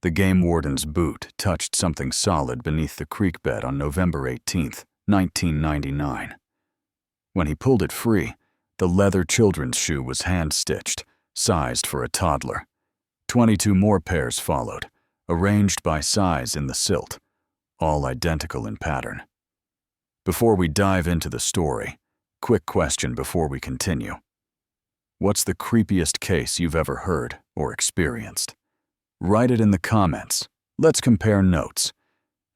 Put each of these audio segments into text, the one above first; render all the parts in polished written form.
The game warden's boot touched something solid beneath the creek bed on November 18th, 1999. When he pulled it free, the leather children's shoe was hand-stitched, sized for a toddler. 22 more pairs followed, arranged by size in the silt, all identical in pattern. Before we dive into the story, quick question before we continue. What's the creepiest case you've ever heard or experienced? Write it in the comments. Let's compare notes.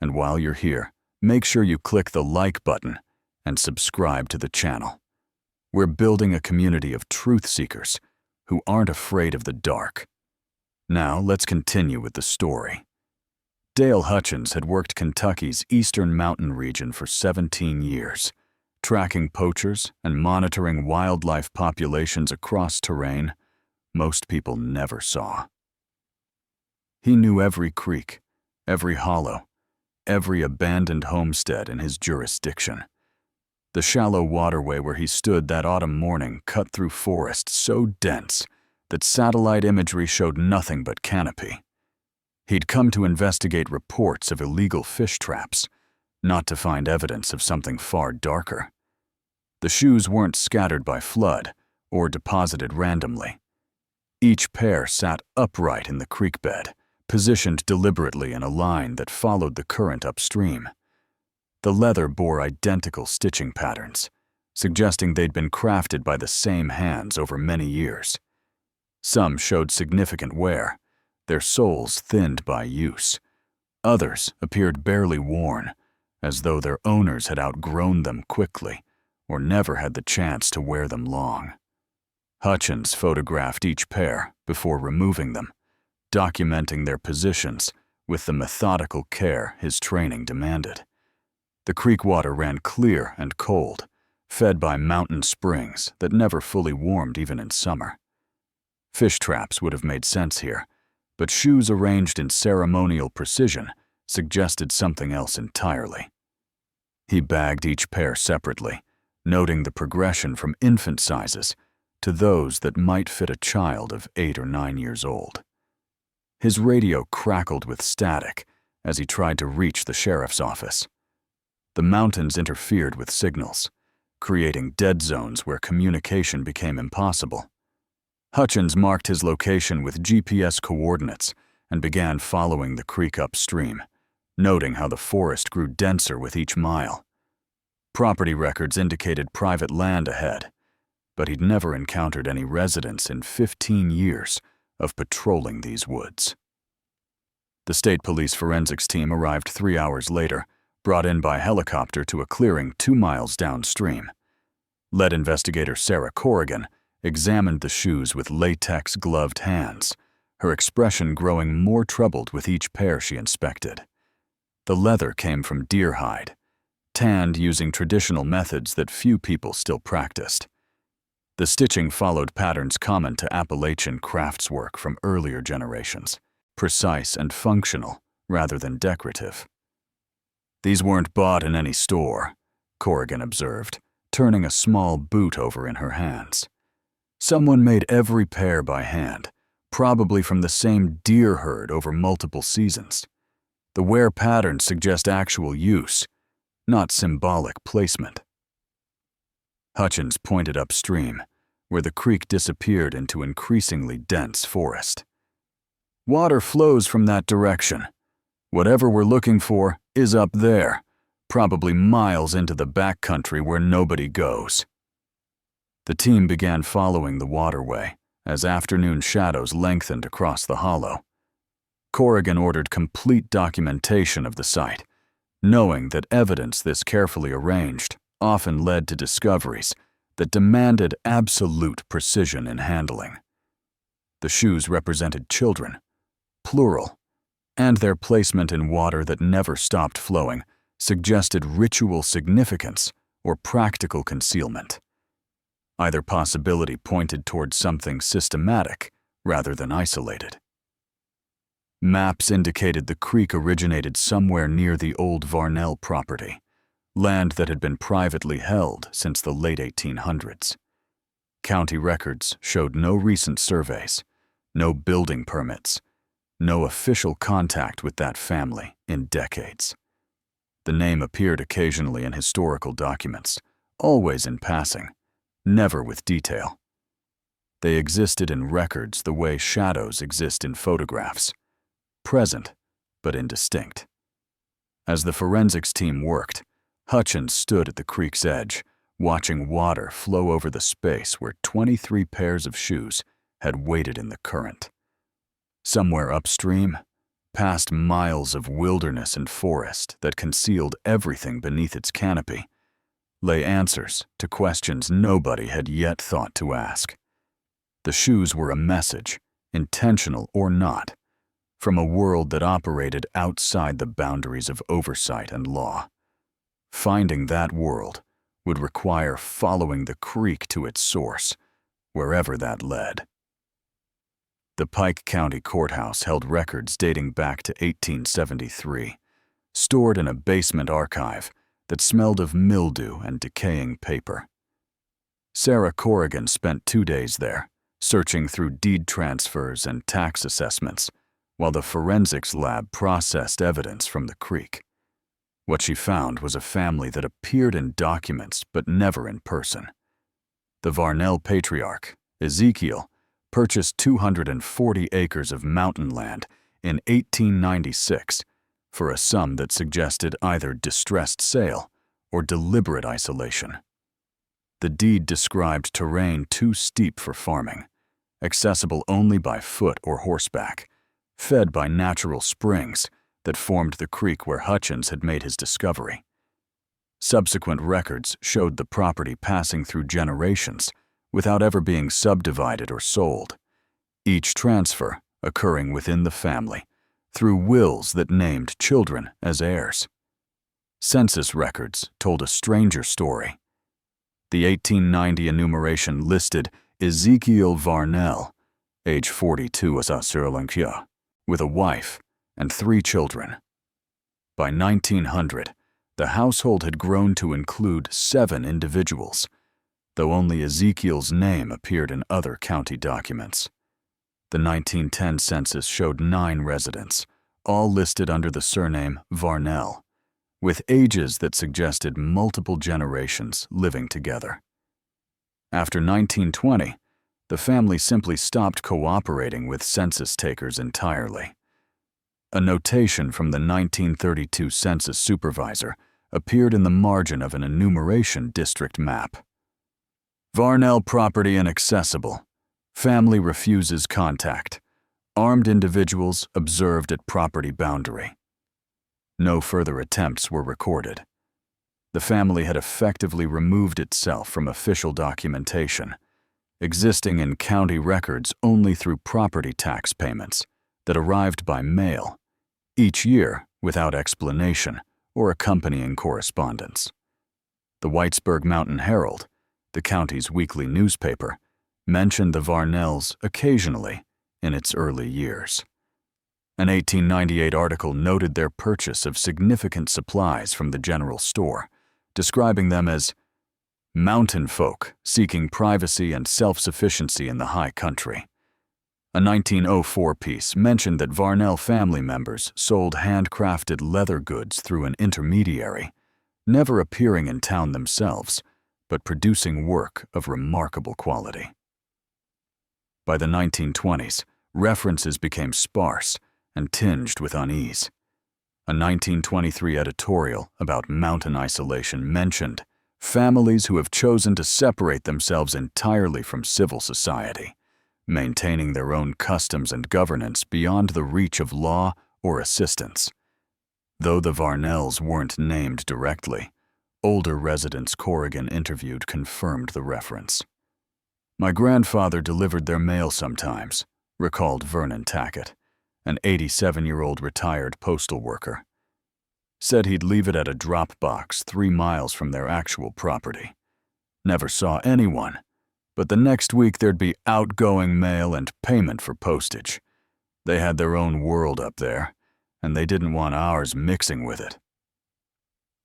And while you're here, make sure you click the like button and subscribe to the channel. We're building a community of truth seekers who aren't afraid of the dark. Now, let's continue with the story. Dale Hutchins had worked Kentucky's eastern mountain region for 17 years, tracking poachers and monitoring wildlife populations across terrain most people never saw. He knew every creek, every hollow, every abandoned homestead in his jurisdiction. The shallow waterway where he stood that autumn morning cut through forest so dense that satellite imagery showed nothing but canopy. He'd come to investigate reports of illegal fish traps, not to find evidence of something far darker. The shoes weren't scattered by flood or deposited randomly. Each pair sat upright in the creek bed, positioned deliberately in a line that followed the current upstream. The leather bore identical stitching patterns, suggesting they'd been crafted by the same hands over many years. Some showed significant wear, their soles thinned by use. Others appeared barely worn, as though their owners had outgrown them quickly or never had the chance to wear them long. Hutchins photographed each pair before removing them, documenting their positions with the methodical care his training demanded. The creek water ran clear and cold, fed by mountain springs that never fully warmed even in summer. Fish traps would have made sense here, but shoes arranged in ceremonial precision suggested something else entirely. He bagged each pair separately, noting the progression from infant sizes to those that might fit a child of 8 or 9 years old. His radio crackled with static as he tried to reach the sheriff's office. The mountains interfered with signals, creating dead zones where communication became impossible. Hutchins marked his location with GPS coordinates and began following the creek upstream, noting how the forest grew denser with each mile. Property records indicated private land ahead, but he'd never encountered any residents in 15 years of patrolling these woods. The state police forensics team arrived 3 hours later, brought in by helicopter to a clearing 2 miles downstream. Lead investigator Sarah Corrigan examined the shoes with latex-gloved hands, her expression growing more troubled with each pair she inspected. The leather came from deer hide, tanned using traditional methods that few people still practiced. The stitching followed patterns common to Appalachian craftswork from earlier generations, precise and functional rather than decorative. These weren't bought in any store, Corrigan observed, turning a small boot over in her hands. Someone made every pair by hand, probably from the same deer herd over multiple seasons. The wear patterns suggest actual use, not symbolic placement. Hutchins pointed upstream, where the creek disappeared into increasingly dense forest. Water flows from that direction. Whatever we're looking for is up there, probably miles into the backcountry where nobody goes. The team began following the waterway as afternoon shadows lengthened across the hollow. Corrigan ordered complete documentation of the site, knowing that evidence this carefully arranged often led to discoveries that demanded absolute precision in handling. The shoes represented children, plural, and their placement in water that never stopped flowing suggested ritual significance or practical concealment. Either possibility pointed towards something systematic rather than isolated. Maps indicated the creek originated somewhere near the old Varnell property, land that had been privately held since the late 1800s. County records showed no recent surveys, no building permits, No official contact with that family in decades. The name appeared occasionally in historical documents, always in passing, never with detail. They existed in records the way shadows exist in photographs, present but indistinct. As the forensics team worked, Hutchins stood at the creek's edge, watching water flow over the space where 23 pairs of shoes had waded in the current. Somewhere upstream, past miles of wilderness and forest that concealed everything beneath its canopy, lay answers to questions nobody had yet thought to ask. The shoes were a message, intentional or not, from a world that operated outside the boundaries of oversight and law. Finding that world would require following the creek to its source, wherever that led. The Pike County Courthouse held records dating back to 1873, stored in a basement archive that smelled of mildew and decaying paper. Sarah Corrigan spent 2 days there, searching through deed transfers and tax assessments, while the forensics lab processed evidence from the creek. What she found was a family that appeared in documents but never in person. The Varnell patriarch, Ezekiel, purchased 240 acres of mountain land in 1896 for a sum that suggested either distressed sale or deliberate isolation. The deed described terrain too steep for farming, accessible only by foot or horseback, fed by natural springs that formed the creek where Hutchins had made his discovery. Subsequent records showed the property passing through generations without ever being subdivided or sold, each transfer occurring within the family through wills that named children as heirs. Census records told a stranger story. The 1890 enumeration listed Ezekiel Varnell, age 42 as a with a wife and 3 children. By 1900, the household had grown to include 7 individuals, though only Ezekiel's name appeared in other county documents. The 1910 census showed 9 residents, all listed under the surname Varnell, with ages that suggested multiple generations living together. After 1920, the family simply stopped cooperating with census takers entirely. A notation from the 1932 census supervisor appeared in the margin of an enumeration district map. Varnell property inaccessible. Family refuses contact. Armed individuals observed at property boundary. No further attempts were recorded. The family had effectively removed itself from official documentation, existing in county records only through property tax payments that arrived by mail, each year without explanation or accompanying correspondence. The Whitesburg Mountain Herald, the county's weekly newspaper, mentioned the Varnells occasionally in its early years. An 1898 article noted their purchase of significant supplies from the general store, describing them as mountain folk seeking privacy and self-sufficiency in the high country. A 1904 piece mentioned that Varnell family members sold handcrafted leather goods through an intermediary, never appearing in town themselves, but producing work of remarkable quality. By the 1920s, references became sparse and tinged with unease. A 1923 editorial about mountain isolation mentioned families who have chosen to separate themselves entirely from civil society, maintaining their own customs and governance beyond the reach of law or assistance. Though the Varnells weren't named directly, older residents Corrigan interviewed confirmed the reference. "My grandfather delivered their mail sometimes," recalled Vernon Tackett, an 87-year-old retired postal worker. "Said he'd leave it at a drop box 3 miles from their actual property. Never saw anyone, but the next week there'd be outgoing mail and payment for postage. They had their own world up there, and they didn't want ours mixing with it."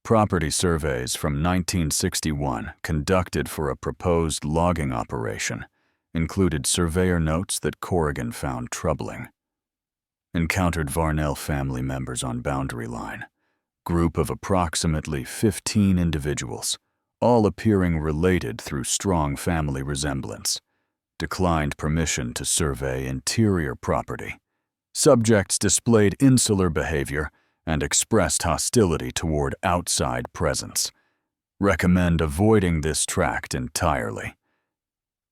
Property surveys from 1961 conducted for a proposed logging operation included surveyor notes that Corrigan found troubling. encountered Varnell family members on boundary line. Group of approximately 15 individuals, all appearing related through strong family resemblance. Declined permission to survey interior property. Subjects displayed insular behavior and expressed hostility toward outside presence. Recommend avoiding this tract entirely.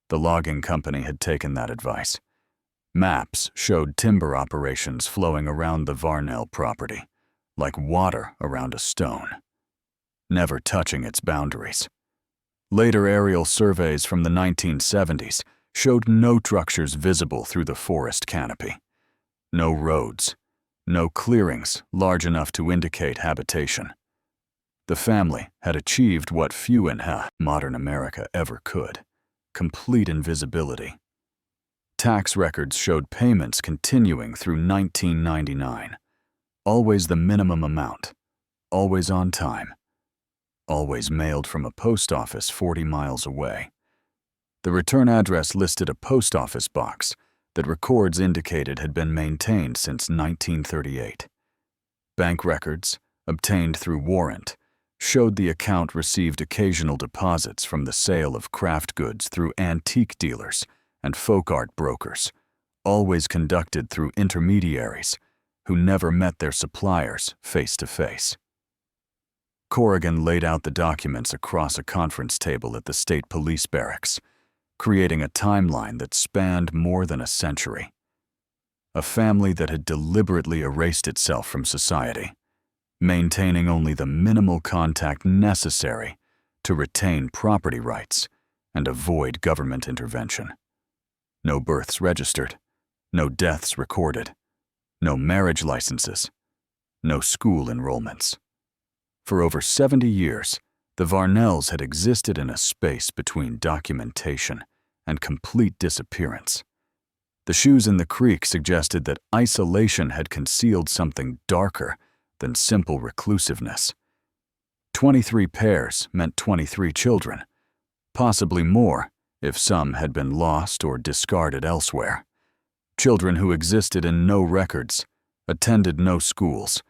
The logging company had taken that advice. Maps showed timber operations flowing around the Varnell property, like water around a stone, never touching its boundaries. Later aerial surveys from the 1970s showed no structures visible through the forest canopy. No roads, no clearings large enough to indicate habitation. The family had achieved what few in modern America ever could: complete invisibility. Tax records showed payments continuing through 1999. Always the minimum amount, always on time, always mailed from a post office 40 miles away. The return address listed a post office box that records indicated had been maintained since 1938. Bank records, obtained through warrant, showed the account received occasional deposits from the sale of craft goods through antique dealers and folk art brokers, always conducted through intermediaries who never met their suppliers face to face. Corrigan laid out the documents across a conference table at the state police barracks, creating a timeline that spanned more than a century. A family that had deliberately erased itself from society, maintaining only the minimal contact necessary to retain property rights and avoid government intervention. No births registered, no deaths recorded, no marriage licenses, no school enrollments. For over 70 years, the Varnells had existed in a space between documentation and complete disappearance. The shoes in the creek suggested that isolation had concealed something darker than simple reclusiveness. 23 pairs meant 23 children, possibly more if some had been lost or discarded elsewhere. Children who existed in no records, attended no schools,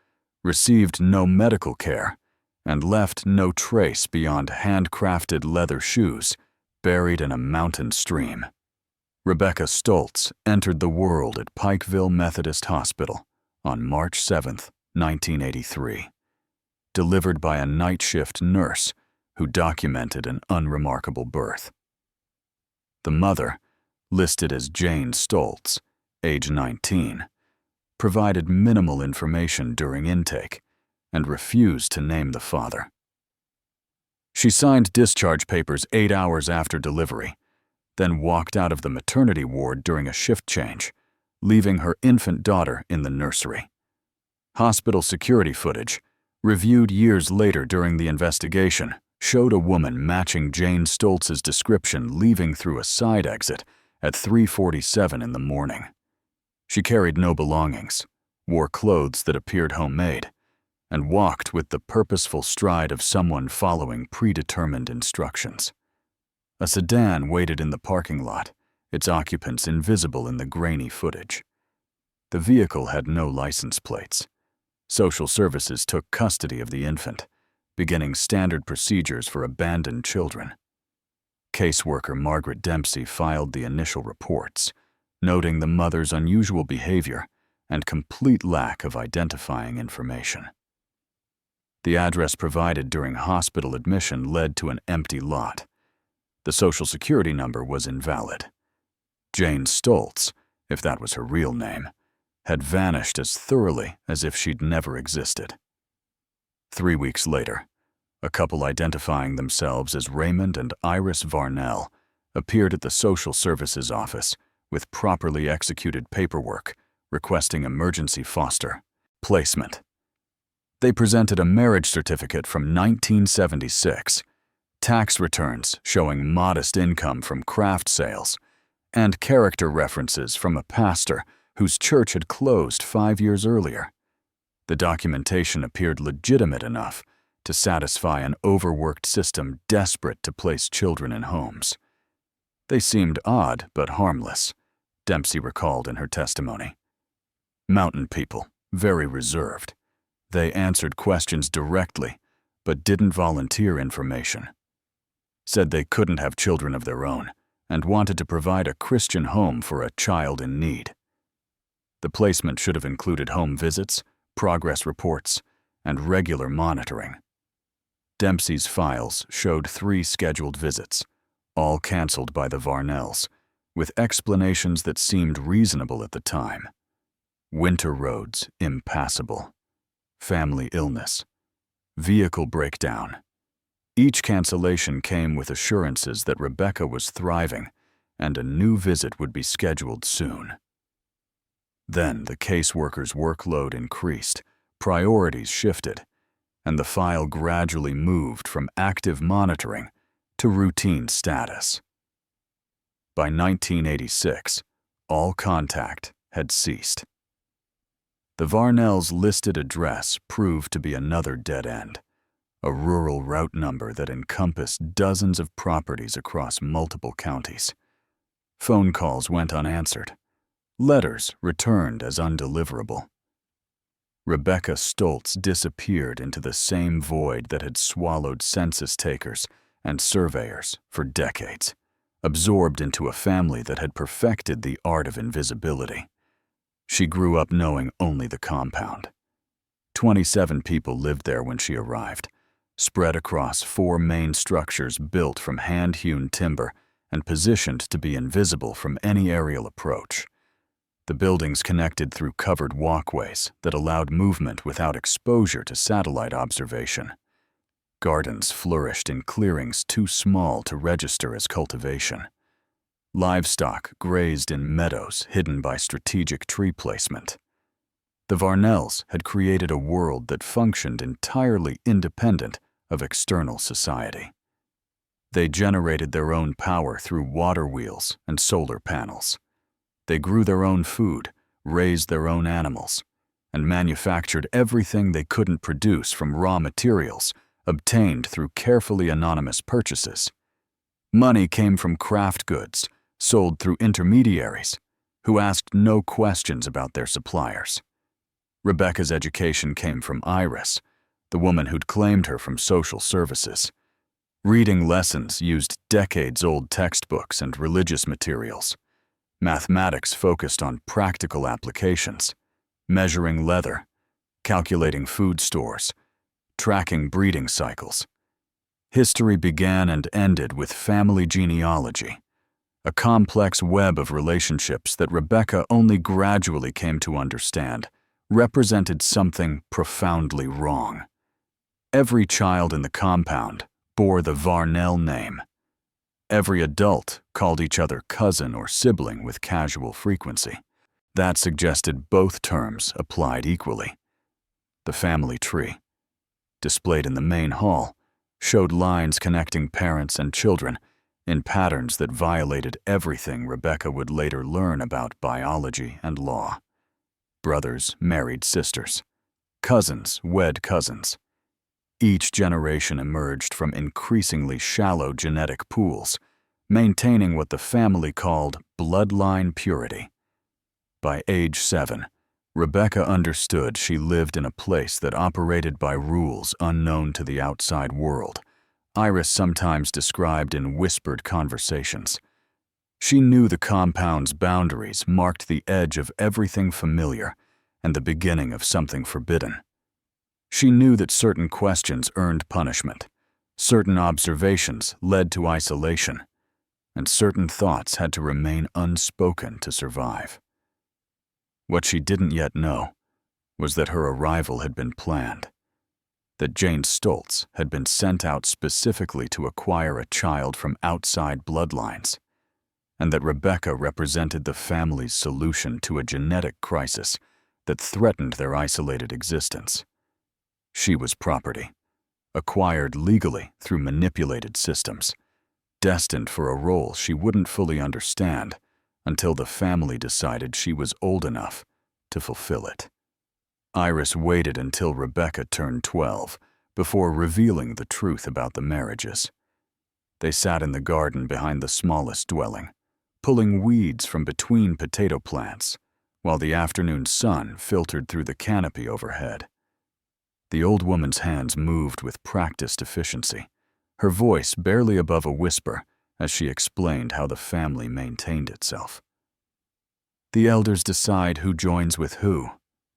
received no medical care, and left no trace beyond handcrafted leather shoes buried in a mountain stream. Rebecca Stoltz entered the world at Pikeville Methodist Hospital on March 7, 1983, delivered by a night shift nurse who documented an unremarkable birth. The mother, listed as Jane Stoltz, age 19, provided minimal information during intake and refused to name the father. She signed discharge papers 8 hours after delivery, then walked out of the maternity ward during a shift change, leaving her infant daughter in the nursery. Hospital security footage, reviewed years later during the investigation, showed a woman matching Jane Stoltz's description leaving through a side exit at 3:47 in the morning. She carried no belongings, wore clothes that appeared homemade, and walked with the purposeful stride of someone following predetermined instructions. A sedan waited in the parking lot, its occupants invisible in the grainy footage. The vehicle had no license plates. Social services took custody of the infant, beginning standard procedures for abandoned children. Caseworker Margaret Dempsey filed the initial reports, noting the mother's unusual behavior and complete lack of identifying information. The address provided during hospital admission led to an empty lot. The Social Security number was invalid. Jane Stoltz, if that was her real name, had vanished as thoroughly as if she'd never existed. 3 weeks later, a couple identifying themselves as Raymond and Iris Varnell appeared at the Social Services office with properly executed paperwork requesting emergency foster placement. They presented a marriage certificate from 1976, tax returns showing modest income from craft sales, and character references from a pastor whose church had closed 5 years earlier. The documentation appeared legitimate enough to satisfy an overworked system desperate to place children in homes. They seemed odd but harmless, Dempsey recalled in her testimony. Mountain people, very reserved. They answered questions directly, but didn't volunteer information. Said they couldn't have children of their own and wanted to provide a Christian home for a child in need. The placement should have included home visits, progress reports, and regular monitoring. Dempsey's files showed 3 scheduled visits, all canceled by the Varnells, with explanations that seemed reasonable at the time. Winter roads impassable, family illness, vehicle breakdown. Each cancellation came with assurances that Rebecca was thriving and a new visit would be scheduled soon. Then the caseworker's workload increased, priorities shifted, and the file gradually moved from active monitoring to routine status. By 1986, all contact had ceased. The Varnells' listed address proved to be another dead end, a rural route number that encompassed dozens of properties across multiple counties. Phone calls went unanswered. Letters returned as undeliverable. Rebecca Stoltz disappeared into the same void that had swallowed census takers and surveyors for decades, absorbed into a family that had perfected the art of invisibility. She grew up knowing only the compound. 27 people lived there when she arrived, spread across 4 main structures built from hand-hewn timber and positioned to be invisible from any aerial approach. The buildings connected through covered walkways that allowed movement without exposure to satellite observation. Gardens flourished in clearings too small to register as cultivation. Livestock grazed in meadows hidden by strategic tree placement. The Varnells had created a world that functioned entirely independent of external society. They generated their own power through water wheels and solar panels. They grew their own food, raised their own animals, and manufactured everything they couldn't produce from raw materials obtained through carefully anonymous purchases. Money came from craft goods, sold through intermediaries, who asked no questions about their suppliers. Rebecca's education came from Iris, the woman who'd claimed her from social services. Reading lessons used decades-old textbooks and religious materials. Mathematics focused on practical applications, measuring leather, calculating food stores, tracking breeding cycles. History began and ended with family genealogy, a complex web of relationships that Rebecca only gradually came to understand represented something profoundly wrong. Every child in the compound bore the Varnell name. Every adult called each other cousin or sibling with casual frequency. That suggested both terms applied equally. The family tree, displayed in the main hall, showed lines connecting parents and children in patterns that violated everything Rebecca would later learn about biology and law. Brothers married sisters. Cousins wed cousins. Each generation emerged from increasingly shallow genetic pools, maintaining what the family called bloodline purity. By age 7, Rebecca understood she lived in a place that operated by rules unknown to the outside world, Iris sometimes described in whispered conversations. She knew the compound's boundaries marked the edge of everything familiar and the beginning of something forbidden. She knew that certain questions earned punishment, certain observations led to isolation, and certain thoughts had to remain unspoken to survive. What she didn't yet know was that her arrival had been planned, that Jane Stoltz had been sent out specifically to acquire a child from outside bloodlines, and that Rebecca represented the family's solution to a genetic crisis that threatened their isolated existence. She was property, acquired legally through manipulated systems, destined for a role she wouldn't fully understand until the family decided she was old enough to fulfill it. Iris waited until Rebecca turned 12 before revealing the truth about the marriages. They sat in the garden behind the smallest dwelling, pulling weeds from between potato plants, while the afternoon sun filtered through the canopy overhead. The old woman's hands moved with practiced efficiency, her voice barely above a whisper as she explained how the family maintained itself. "The elders decide who joins with who,"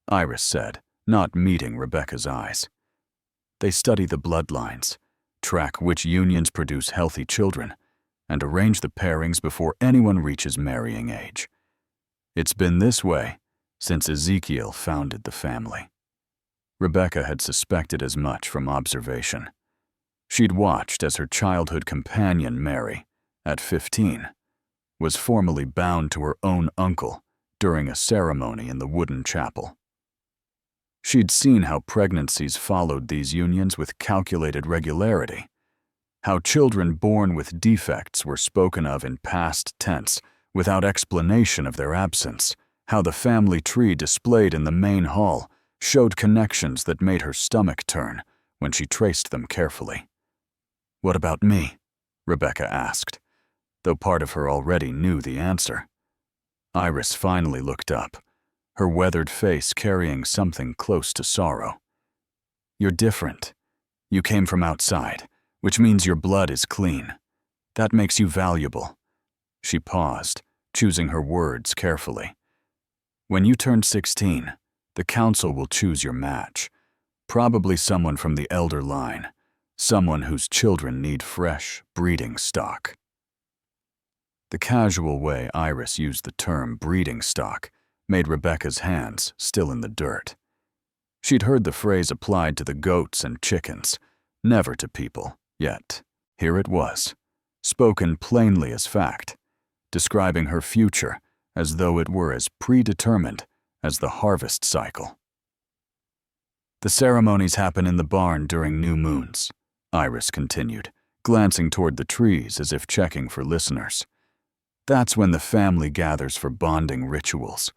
Iris said, not meeting Rebecca's eyes. "They study the bloodlines, track which unions produce healthy children, and arrange the pairings before anyone reaches marrying age. It's been this way since Ezekiel founded the family." Rebecca had suspected as much from observation. She'd watched as her childhood companion, Mary, at 15, was formally bound to her own uncle during a ceremony in the wooden chapel. She'd seen how pregnancies followed these unions with calculated regularity, how children born with defects were spoken of in past tense without explanation of their absence, how the family tree displayed in the main hall showed connections that made her stomach turn when she traced them carefully. "What about me?" Rebecca asked, though part of her already knew the answer. Iris finally looked up, her weathered face carrying something close to sorrow. "You're different. You came from outside, which means your blood is clean. That makes you valuable." She paused, choosing her words carefully. "When you turn 16, the council will choose your match, probably someone from the elder line, someone whose children need fresh, breeding stock." The casual way Iris used the term breeding stock made Rebecca's hands still in the dirt. She'd heard the phrase applied to the goats and chickens, never to people, yet here it was, spoken plainly as fact, describing her future as though it were as predetermined as the harvest cycle. "The ceremonies happen in the barn during new moons," Iris continued, glancing toward the trees as if checking for listeners. "That's when the family gathers for bonding rituals.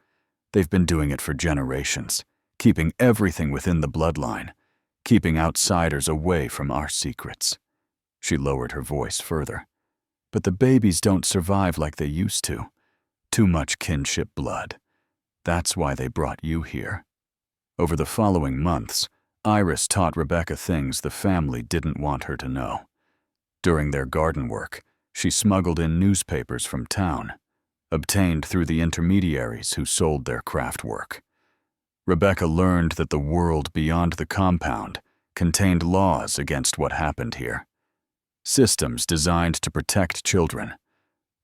They've been doing it for generations, keeping everything within the bloodline, keeping outsiders away from our secrets." She lowered her voice further. "But the babies don't survive like they used to. Too much kinship blood. That's why they brought you here." Over the following months, Iris taught Rebecca things the family didn't want her to know. During their garden work, she smuggled in newspapers from town, obtained through the intermediaries who sold their craft work. Rebecca learned that the world beyond the compound contained laws against what happened here. Systems designed to protect children,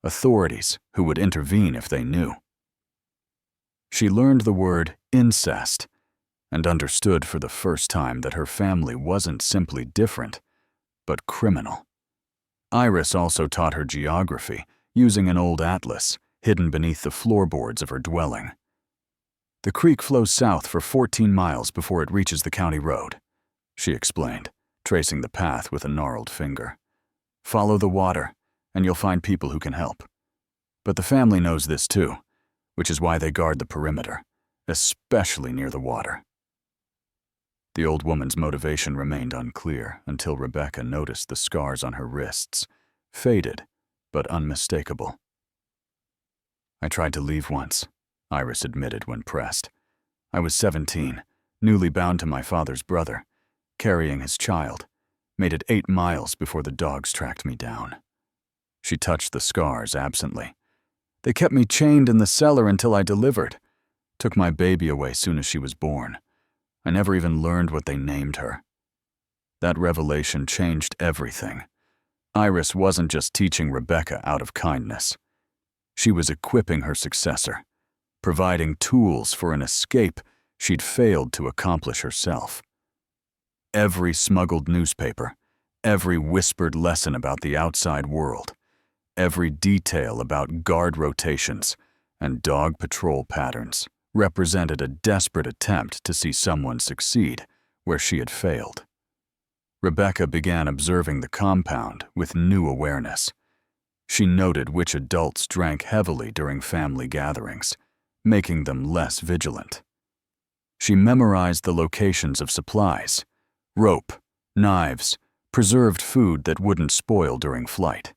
authorities who would intervene if they knew. She learned the word incest and understood for the first time that her family wasn't simply different, but criminal. Iris also taught her geography using an old atlas hidden beneath the floorboards of her dwelling. "The creek flows south for 14 miles before it reaches the county road," she explained, tracing the path with a gnarled finger. "Follow the water, and you'll find people who can help. But the family knows this too, which is why they guard the perimeter, especially near the water." The old woman's motivation remained unclear until Rebecca noticed the scars on her wrists, faded but unmistakable. "I tried to leave once," Iris admitted when pressed. "I was 17, newly bound to my father's brother, carrying his child. Made it 8 miles before the dogs tracked me down." She touched the scars absently. "They kept me chained in the cellar until I delivered. Took my baby away soon as she was born. I never even learned what they named her." That revelation changed everything. Iris wasn't just teaching Rebecca out of kindness. She was equipping her successor, providing tools for an escape she'd failed to accomplish herself. Every smuggled newspaper, every whispered lesson about the outside world, every detail about guard rotations and dog patrol patterns represented a desperate attempt to see someone succeed where she had failed. Rebecca began observing the compound with new awareness. She noted which adults drank heavily during family gatherings, making them less vigilant. She memorized the locations of supplies, rope, knives, preserved food that wouldn't spoil during flight.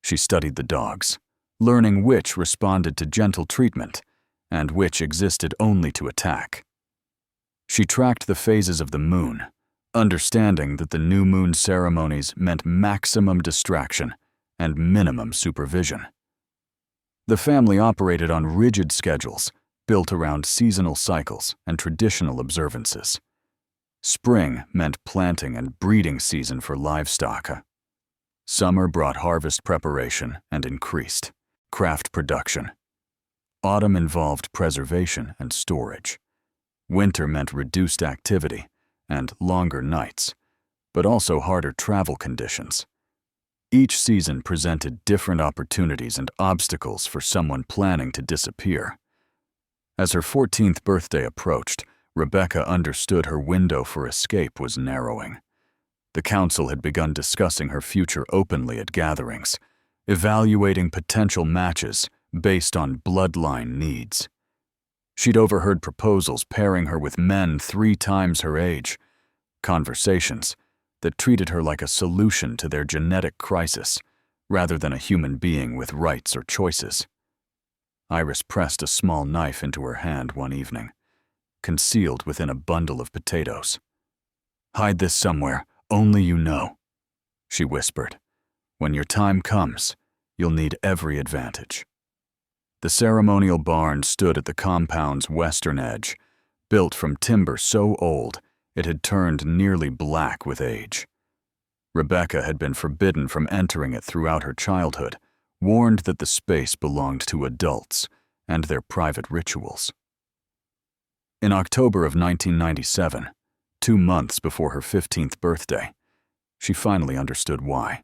She studied the dogs, learning which responded to gentle treatment and which existed only to attack. She tracked the phases of the moon, understanding that the new moon ceremonies meant maximum distraction and minimum supervision. The family operated on rigid schedules built around seasonal cycles and traditional observances. Spring meant planting and breeding season for livestock. Summer brought harvest preparation and increased craft production. Autumn involved preservation and storage. Winter meant reduced activity and longer nights, but also harder travel conditions. Each season presented different opportunities and obstacles for someone planning to disappear. As her 14th birthday approached, Rebecca understood her window for escape was narrowing. The council had begun discussing her future openly at gatherings, evaluating potential matches based on bloodline needs. She'd overheard proposals pairing her with men 3 times her age, conversations that treated her like a solution to their genetic crisis rather than a human being with rights or choices. Iris pressed a small knife into her hand one evening, concealed within a bundle of potatoes. "Hide this somewhere, only you know," she whispered. "When your time comes, you'll need every advantage." The ceremonial barn stood at the compound's western edge, built from timber so old it had turned nearly black with age. Rebecca had been forbidden from entering it throughout her childhood, warned that the space belonged to adults and their private rituals. In October of 1997, 2 months before her 15th birthday, she finally understood why.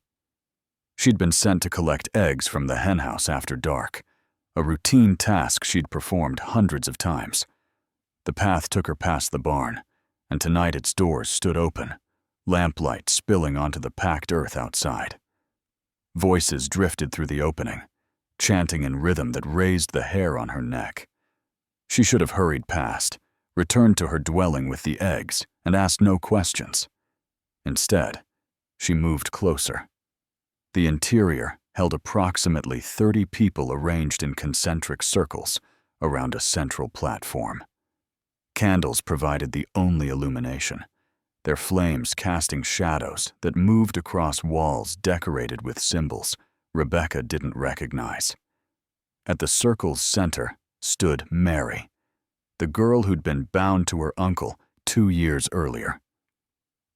She'd been sent to collect eggs from the henhouse after dark, a routine task she'd performed hundreds of times. The path took her past the barn, and tonight its doors stood open, lamplight spilling onto the packed earth outside. Voices drifted through the opening, chanting in rhythm that raised the hair on her neck. She should have hurried past, returned to her dwelling with the eggs, and asked no questions. Instead, she moved closer. The interior held approximately 30 people arranged in concentric circles around a central platform. Candles provided the only illumination, their flames casting shadows that moved across walls decorated with symbols Rebecca didn't recognize. At the circle's center stood Mary, the girl who'd been bound to her uncle 2 years earlier.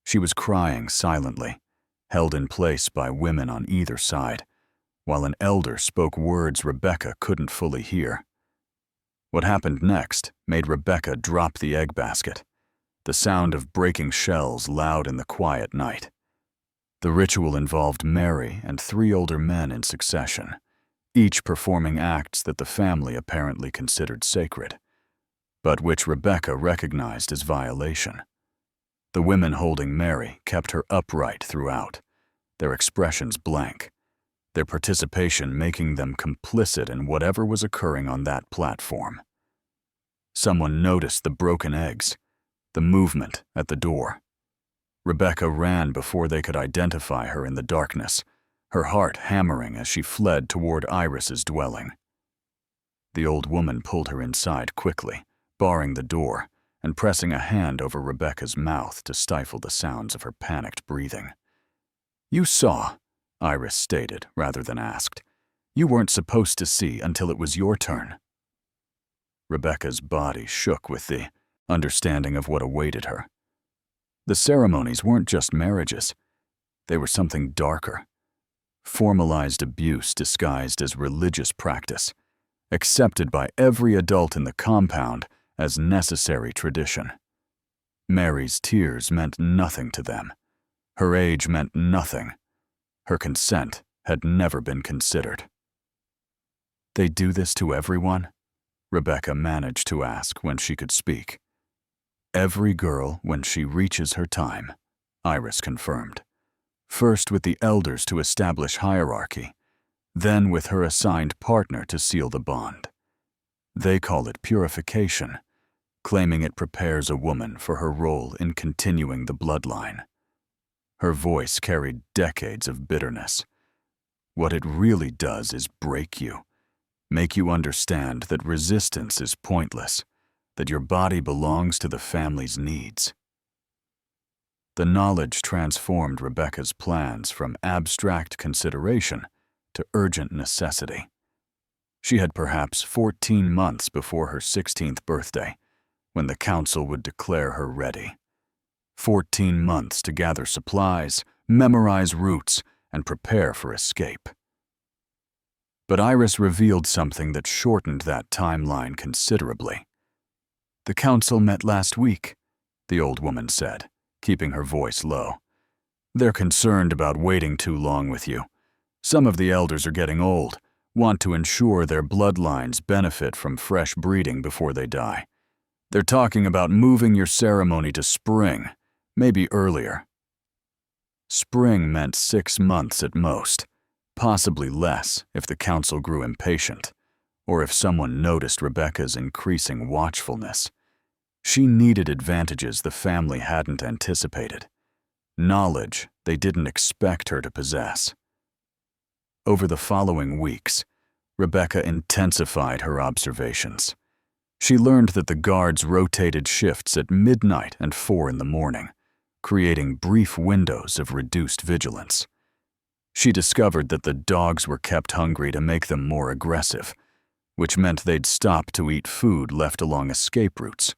She was crying silently, held in place by women on either side, while an elder spoke words Rebecca couldn't fully hear. What happened next made Rebecca drop the egg basket, the sound of breaking shells loud in the quiet night. The ritual involved Mary and 3 older men in succession, each performing acts that the family apparently considered sacred, but which Rebecca recognized as violation. The women holding Mary kept her upright throughout, their expressions blank, their participation making them complicit in whatever was occurring on that platform. Someone noticed the broken eggs, the movement at the door. Rebecca ran before they could identify her in the darkness, her heart hammering as she fled toward Iris's dwelling. The old woman pulled her inside quickly, barring the door and pressing a hand over Rebecca's mouth to stifle the sounds of her panicked breathing. "You saw," Iris stated rather than asked. "You weren't supposed to see until it was your turn." Rebecca's body shook with the understanding of what awaited her. The ceremonies weren't just marriages. They were something darker. Formalized abuse disguised as religious practice, accepted by every adult in the compound as necessary tradition. Mary's tears meant nothing to them. Her age meant nothing. Her consent had never been considered. "They do this to everyone?" Rebecca managed to ask when she could speak. "Every girl when she reaches her time," Iris confirmed. "First with the elders to establish hierarchy, then with her assigned partner to seal the bond. They call it purification, claiming it prepares a woman for her role in continuing the bloodline." Her voice carried decades of bitterness. "What it really does is break you, make you understand that resistance is pointless, that your body belongs to the family's needs. The knowledge transformed Rebecca's plans from abstract consideration to urgent necessity. She had perhaps 14 months before her 16th birthday, when the council would declare her ready. 14 months to gather supplies, memorize routes, and prepare for escape. But Iris revealed something that shortened that timeline considerably. "The council met last week," the old woman said, keeping her voice low. "They're concerned about waiting too long with you. Some of the elders are getting old, want to ensure their bloodlines benefit from fresh breeding before they die. They're talking about moving your ceremony to spring, maybe earlier." Spring meant 6 months at most, possibly less if the council grew impatient, or if someone noticed Rebecca's increasing watchfulness. She needed advantages the family hadn't anticipated, knowledge they didn't expect her to possess. Over the following weeks, Rebecca intensified her observations. She learned that the guards rotated shifts at midnight and 4 in the morning, creating brief windows of reduced vigilance. She discovered that the dogs were kept hungry to make them more aggressive, which meant they'd stop to eat food left along escape routes.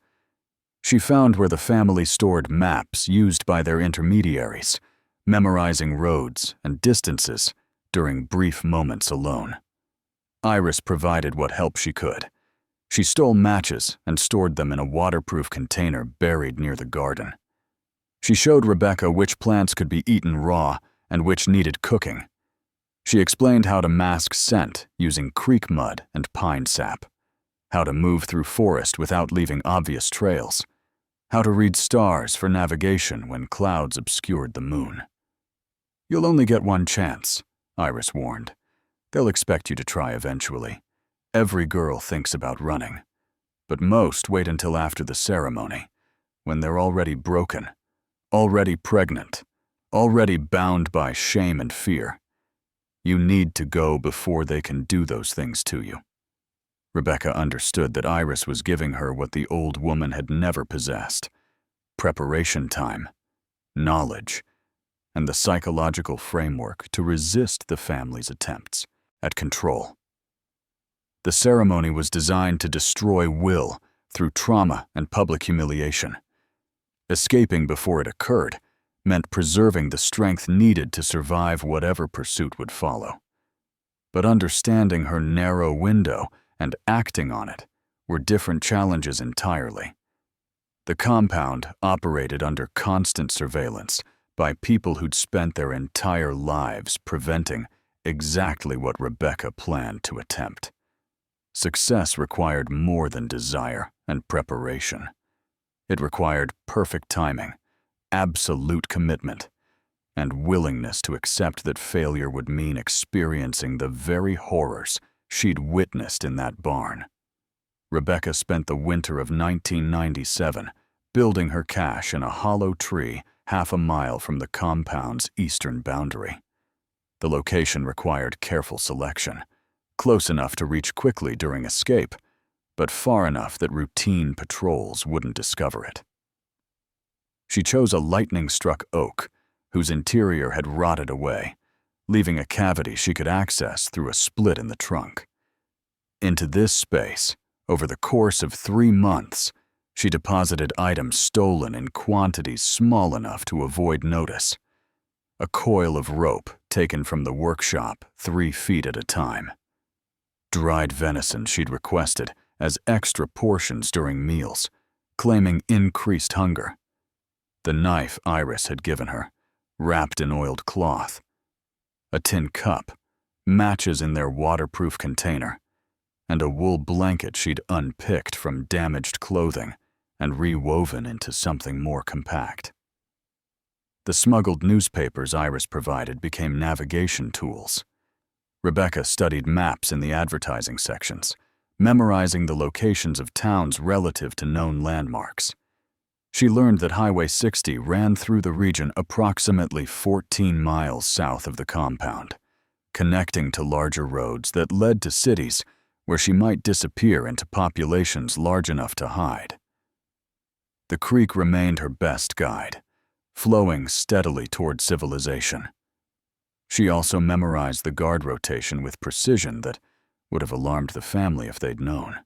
She found where the family stored maps used by their intermediaries, memorizing roads and distances during brief moments alone. Iris provided what help she could. She stole matches and stored them in a waterproof container buried near the garden. She showed Rebecca which plants could be eaten raw and which needed cooking. She explained how to mask scent using creek mud and pine sap, how to move through forest without leaving obvious trails, how to read stars for navigation when clouds obscured the moon. "You'll only get one chance," Iris warned. "They'll expect you to try eventually. Every girl thinks about running, but most wait until after the ceremony, when they're already broken, already pregnant, already bound by shame and fear. You need to go before they can do those things to you." Rebecca understood that Iris was giving her what the old woman had never possessed: preparation time, knowledge, and the psychological framework to resist the family's attempts at control. The ceremony was designed to destroy will through trauma and public humiliation. Escaping before it occurred meant preserving the strength needed to survive whatever pursuit would follow. But understanding her narrow window and acting on it were different challenges entirely. The compound operated under constant surveillance by people who'd spent their entire lives preventing exactly what Rebecca planned to attempt. Success required more than desire and preparation. It required perfect timing, absolute commitment, and willingness to accept that failure would mean experiencing the very horrors she'd witnessed in that barn. Rebecca spent the winter of 1997 building her cache in a hollow tree half a mile from the compound's eastern boundary. The location required careful selection, close enough to reach quickly during escape, but far enough that routine patrols wouldn't discover it. She chose a lightning-struck oak, whose interior had rotted away, leaving a cavity she could access through a split in the trunk. Into this space, over the course of 3 months, she deposited items stolen in quantities small enough to avoid notice. A coil of rope taken from the workshop 3 feet at a time. Dried venison she'd requested as extra portions during meals, claiming increased hunger. The knife Iris had given her, wrapped in oiled cloth. A tin cup, matches in their waterproof container, and a wool blanket she'd unpicked from damaged clothing and rewoven into something more compact. The smuggled newspapers Iris provided became navigation tools. Rebecca studied maps in the advertising sections, memorizing the locations of towns relative to known landmarks. She learned that Highway 60 ran through the region approximately 14 miles south of the compound, connecting to larger roads that led to cities where she might disappear into populations large enough to hide. The creek remained her best guide, flowing steadily toward civilization. She also memorized the guard rotation with precision that would have alarmed the family if they'd known.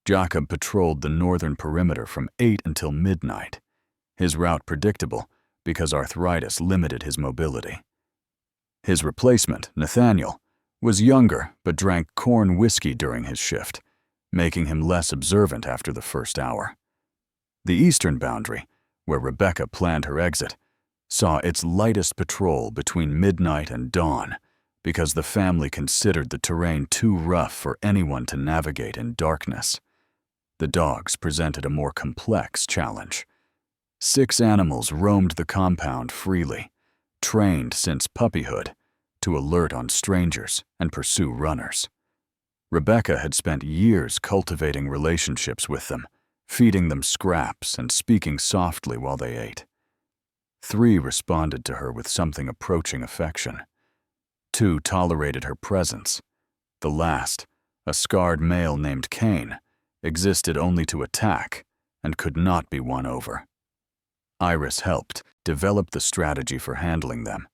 Jacob patrolled the northern perimeter from 8 until midnight, his route predictable because arthritis limited his mobility. His replacement, Nathaniel, was younger but drank corn whiskey during his shift, making him less observant after the first hour. The eastern boundary, where Rebecca planned her exit, saw its lightest patrol between midnight and dawn because the family considered the terrain too rough for anyone to navigate in darkness. The dogs presented a more complex challenge. 6 animals roamed the compound freely, trained since puppyhood to alert on strangers and pursue runners. Rebecca had spent years cultivating relationships with them, feeding them scraps and speaking softly while they ate. 3 responded to her with something approaching affection. 2 tolerated her presence. The last, a scarred male named Cain, existed only to attack and could not be won over. Iris helped develop the strategy for handling them.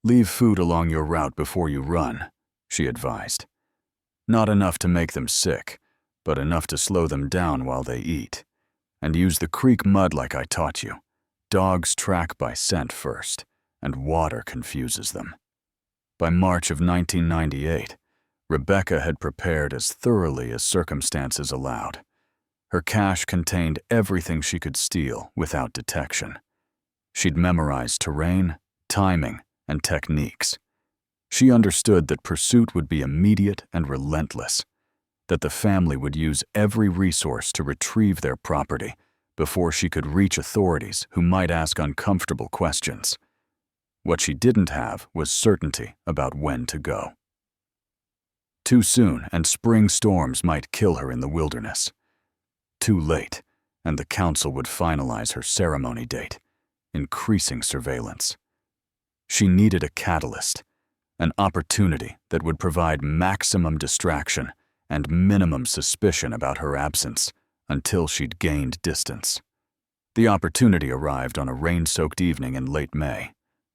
"Leave food along your route before you run," she advised. "Not enough to make them sick, but enough to slow them down while they eat. And use the creek mud like I taught you. Dogs track by scent first, and water confuses them." By March of 1998, Rebecca had prepared as thoroughly as circumstances allowed. Her cache contained everything she could steal without detection. She'd memorized terrain, timing, and techniques. She understood that pursuit would be immediate and relentless, that the family would use every resource to retrieve their property before she could reach authorities who might ask uncomfortable questions. What she didn't have was certainty about when to go. Too soon, and spring storms might kill her in the wilderness. Too late, and the council would finalize her ceremony date, increasing surveillance. She needed a catalyst, an opportunity that would provide maximum distraction and minimum suspicion about her absence until she'd gained distance. The opportunity arrived on a rain-soaked evening in late May.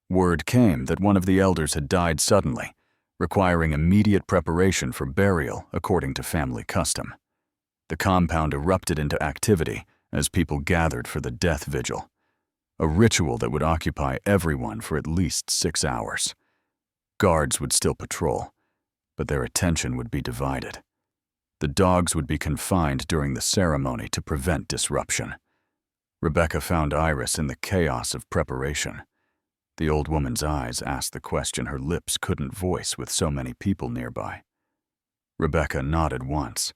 Word came that one of the elders had died suddenly, requiring immediate preparation for burial according to family custom. The compound erupted into activity as people gathered for the death vigil, a ritual that would occupy everyone for at least 6 hours. Guards would still patrol, but their attention would be divided. The dogs would be confined during the ceremony to prevent disruption. Rebecca found Iris in the chaos of preparation. The old woman's eyes asked the question her lips couldn't voice with so many people nearby. Rebecca nodded once,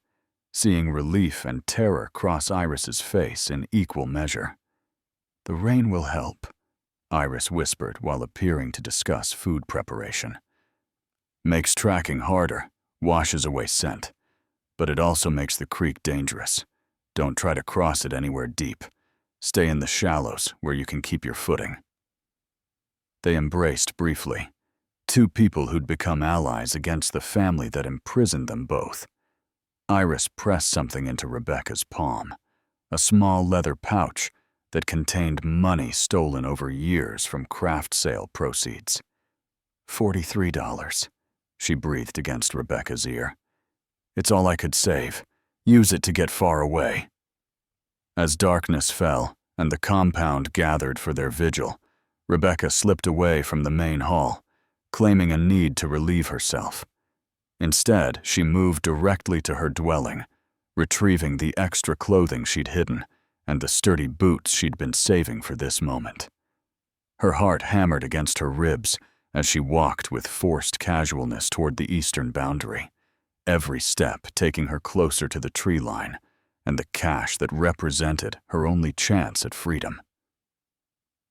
seeing relief and terror cross Iris's face in equal measure. "The rain will help," Iris whispered while appearing to discuss food preparation. "Makes tracking harder, washes away scent, but it also makes the creek dangerous. Don't try to cross it anywhere deep. Stay in the shallows where you can keep your footing." They embraced briefly, 2 people who'd become allies against the family that imprisoned them both. Iris pressed something into Rebecca's palm, a small leather pouch that contained money stolen over years from craft sale proceeds. $43, she breathed against Rebecca's ear. "It's all I could save. Use it to get far away." As darkness fell and the compound gathered for their vigil, Rebecca slipped away from the main hall, claiming a need to relieve herself. Instead, she moved directly to her dwelling, retrieving the extra clothing she'd hidden and the sturdy boots she'd been saving for this moment. Her heart hammered against her ribs as she walked with forced casualness toward the eastern boundary, every step taking her closer to the tree line and the cache that represented her only chance at freedom.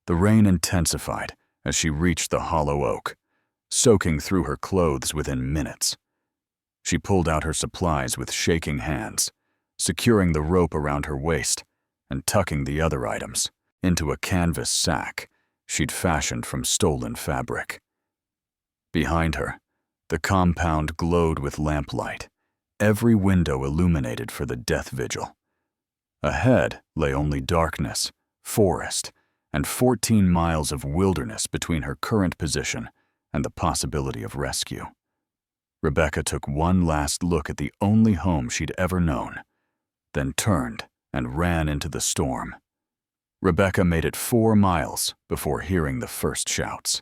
The rain intensified as she reached the hollow oak, soaking through her clothes within minutes. She pulled out her supplies with shaking hands, securing the rope around her waist and tucking the other items into a canvas sack she'd fashioned from stolen fabric. Behind her, the compound glowed with lamplight, every window illuminated for the death vigil. Ahead lay only darkness, forest, and 14 miles of wilderness between her current position and the possibility of rescue. Rebecca took one last look at the only home she'd ever known, then turned and ran into the storm. Rebecca made it 4 miles before hearing the first shouts.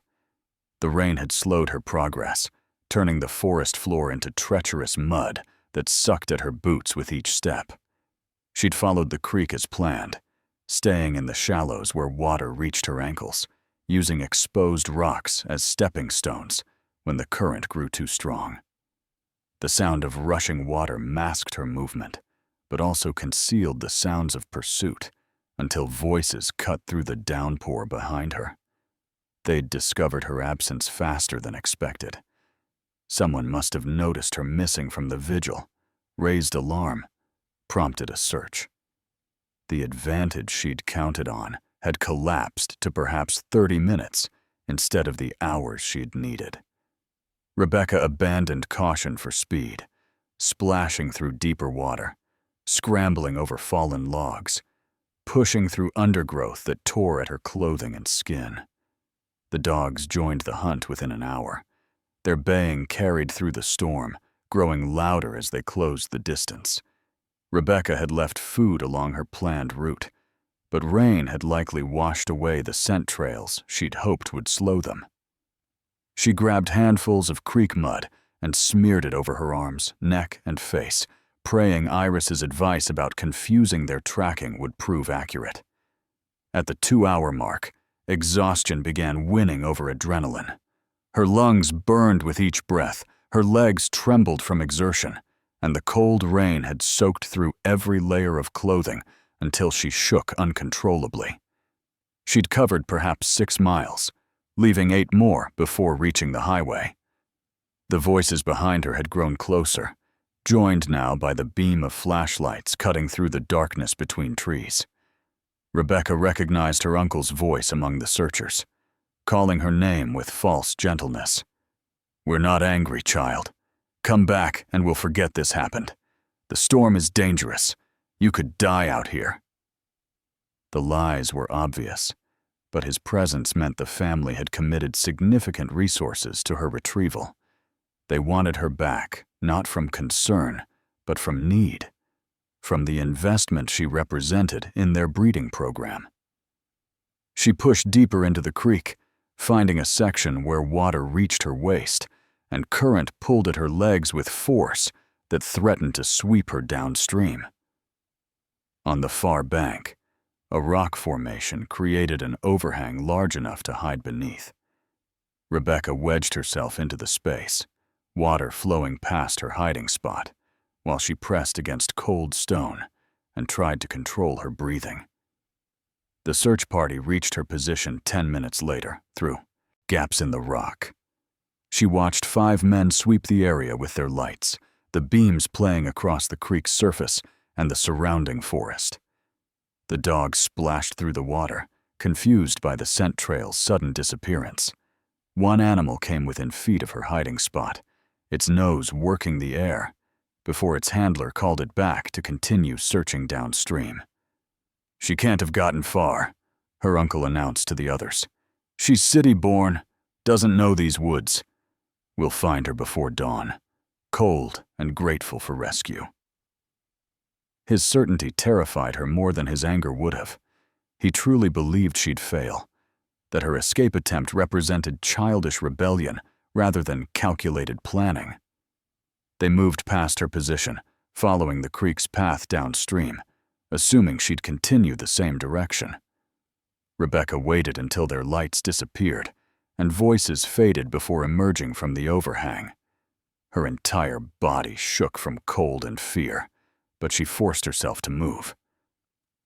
The rain had slowed her progress, turning the forest floor into treacherous mud that sucked at her boots with each step. She'd followed the creek as planned, staying in the shallows where water reached her ankles, using exposed rocks as stepping stones when the current grew too strong. The sound of rushing water masked her movement, but also concealed the sounds of pursuit until voices cut through the downpour behind her. They'd discovered her absence faster than expected. Someone must have noticed her missing from the vigil, raised alarm, prompted a search. The advantage she'd counted on had collapsed to perhaps 30 minutes instead of the hours she'd needed. Rebecca abandoned caution for speed, splashing through deeper water, scrambling over fallen logs, pushing through undergrowth that tore at her clothing and skin. The dogs joined the hunt within an hour. Their baying carried through the storm, growing louder as they closed the distance. Rebecca had left food along her planned route, but rain had likely washed away the scent trails she'd hoped would slow them. She grabbed handfuls of creek mud and smeared it over her arms, neck, and face, praying Iris's advice about confusing their tracking would prove accurate. At the 2-hour mark, exhaustion began winning over adrenaline. Her lungs burned with each breath, her legs trembled from exertion, and the cold rain had soaked through every layer of clothing until she shook uncontrollably. She'd covered perhaps 6 miles, leaving 8 more before reaching the highway. The voices behind her had grown closer, joined now by the beam of flashlights cutting through the darkness between trees. Rebecca recognized her uncle's voice among the searchers, calling her name with false gentleness. "We're not angry, child. Come back and we'll forget this happened. The storm is dangerous. You could die out here." The lies were obvious, but his presence meant the family had committed significant resources to her retrieval. They wanted her back, not from concern, but from need, from the investment she represented in their breeding program. She pushed deeper into the creek, finding a section where water reached her waist, and current pulled at her legs with force that threatened to sweep her downstream. On the far bank, a rock formation created an overhang large enough to hide beneath. Rebecca wedged herself into the space, water flowing past her hiding spot, while she pressed against cold stone and tried to control her breathing. The search party reached her position 10 minutes later, through gaps in the rock. She watched 5 men sweep the area with their lights, the beams playing across the creek's surface and the surrounding forest. The dogs splashed through the water, confused by the scent trail's sudden disappearance. One animal came within feet of her hiding spot, its nose working the air, before its handler called it back to continue searching downstream. "She can't have gotten far," her uncle announced to the others. "She's city-born, doesn't know these woods. We'll find her before dawn, cold and grateful for rescue." His certainty terrified her more than his anger would have. He truly believed she'd fail, that her escape attempt represented childish rebellion rather than calculated planning. They moved past her position, following the creek's path downstream, assuming she'd continue the same direction. Rebecca waited until their lights disappeared and voices faded before emerging from the overhang. Her entire body shook from cold and fear, but she forced herself to move.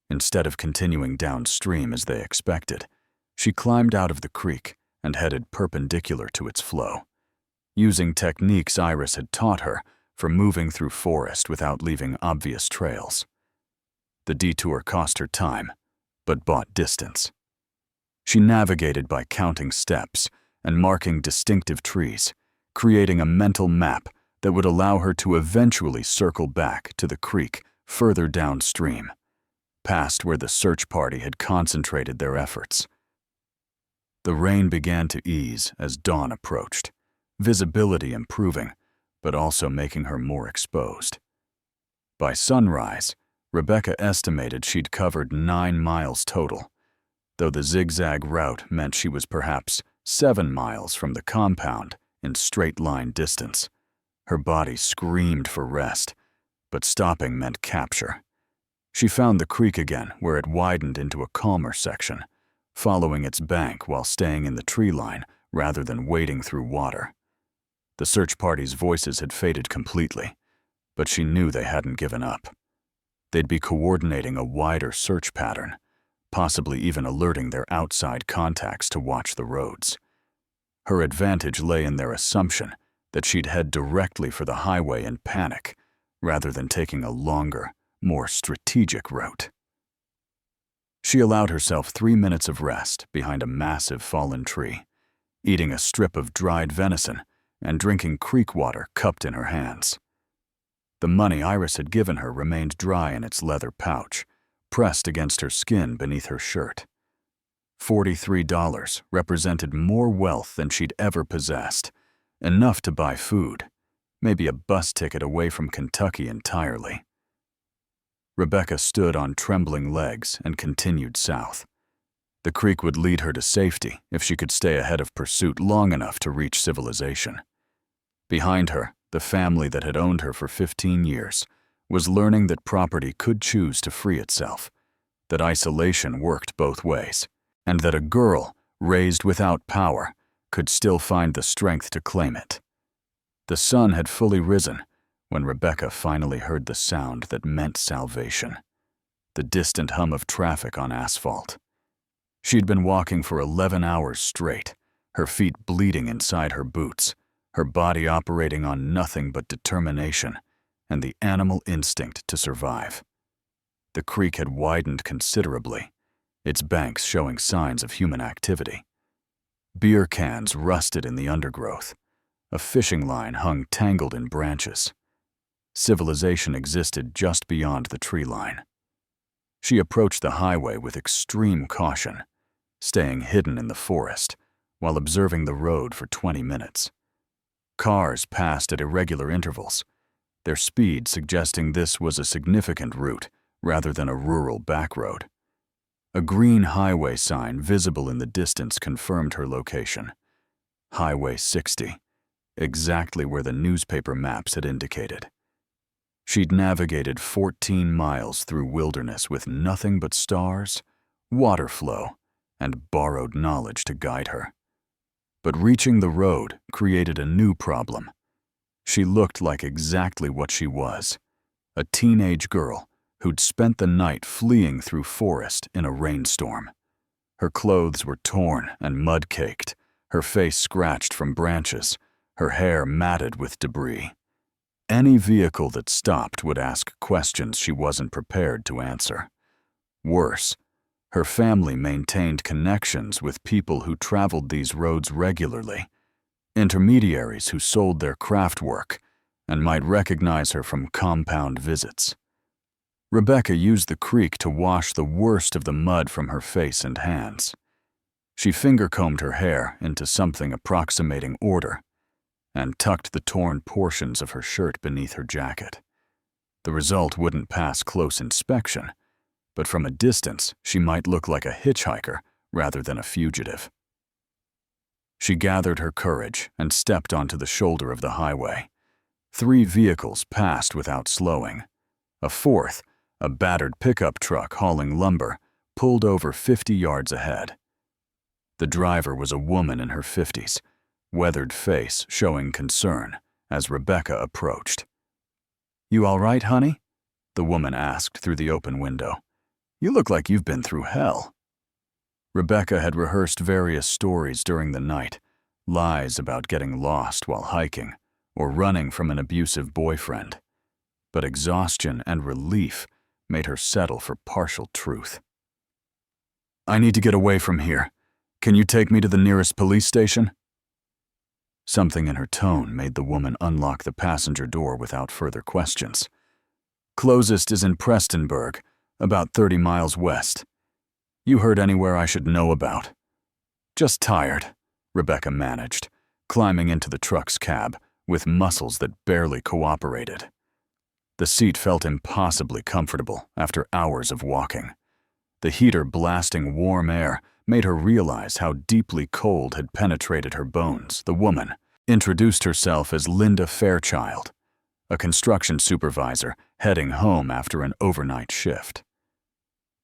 Instead of continuing downstream as they expected, she climbed out of the creek and headed perpendicular to its flow, using techniques Iris had taught her for moving through forest without leaving obvious trails. The detour cost her time, but bought distance. She navigated by counting steps and marking distinctive trees, creating a mental map that would allow her to eventually circle back to the creek further downstream, past where the search party had concentrated their efforts. The rain began to ease as dawn approached, visibility improving, but also making her more exposed. By sunrise, Rebecca estimated she'd covered 9 miles total, though the zigzag route meant she was perhaps 7 miles from the compound in straight-line distance. Her body screamed for rest, but stopping meant capture. She found the creek again where it widened into a calmer section, following its bank while staying in the tree line rather than wading through water. The search party's voices had faded completely, but she knew they hadn't given up. They'd be coordinating a wider search pattern, possibly even alerting their outside contacts to watch the roads. Her advantage lay in their assumption that she'd head directly for the highway in panic, rather than taking a longer, more strategic route. She allowed herself 3 minutes of rest behind a massive fallen tree, eating a strip of dried venison and drinking creek water cupped in her hands. The money Iris had given her remained dry in its leather pouch, pressed against her skin beneath her shirt. $43 represented more wealth than she'd ever possessed, enough to buy food, maybe a bus ticket away from Kentucky entirely. Rebecca stood on trembling legs and continued south. The creek would lead her to safety if she could stay ahead of pursuit long enough to reach civilization. Behind her, the family that had owned her for 15 years was learning that property could choose to free itself, that isolation worked both ways, and that a girl raised without power could still find the strength to claim it. The sun had fully risen when Rebecca finally heard the sound that meant salvation, the distant hum of traffic on asphalt. She'd been walking for 11 hours straight, her feet bleeding inside her boots, her body operating on nothing but determination and the animal instinct to survive. The creek had widened considerably, its banks showing signs of human activity. Beer cans rusted in the undergrowth. A fishing line hung tangled in branches. Civilization existed just beyond the tree line. She approached the highway with extreme caution, staying hidden in the forest while observing the road for 20 minutes. Cars passed at irregular intervals, their speed suggesting this was a significant route rather than a rural backroad. A green highway sign visible in the distance confirmed her location. Highway 60, exactly where the newspaper maps had indicated. She'd navigated 14 miles through wilderness with nothing but stars, water flow, and borrowed knowledge to guide her. But reaching the road created a new problem. She looked like exactly what she was, a teenage girl who'd spent the night fleeing through forest in a rainstorm. Her clothes were torn and mud-caked, her face scratched from branches, her hair matted with debris. Any vehicle that stopped would ask questions she wasn't prepared to answer. Worse, her family maintained connections with people who traveled these roads regularly, intermediaries who sold their craft work and might recognize her from compound visits. Rebecca used the creek to wash the worst of the mud from her face and hands. She finger-combed her hair into something approximating order and tucked the torn portions of her shirt beneath her jacket. The result wouldn't pass close inspection, but from a distance she might look like a hitchhiker rather than a fugitive. She gathered her courage and stepped onto the shoulder of the highway. 3 vehicles passed without slowing. A fourth, a battered pickup truck hauling lumber, pulled over 50 yards ahead. The driver was a woman in her 50s, weathered face showing concern as Rebecca approached. "You all right, honey?" the woman asked through the open window. "You look like you've been through hell." Rebecca had rehearsed various stories during the night, lies about getting lost while hiking or running from an abusive boyfriend. But exhaustion and relief made her settle for partial truth. "I need to get away from here. Can you take me to the nearest police station?" Something in her tone made the woman unlock the passenger door without further questions. "Closest is in Prestonburg, about 30 miles west. You heard anywhere I should know about?" "Just tired," Rebecca managed, climbing into the truck's cab with muscles that barely cooperated. The seat felt impossibly comfortable after hours of walking. The heater blasting warm air made her realize how deeply cold had penetrated her bones. The woman introduced herself as Linda Fairchild, a construction supervisor heading home after an overnight shift.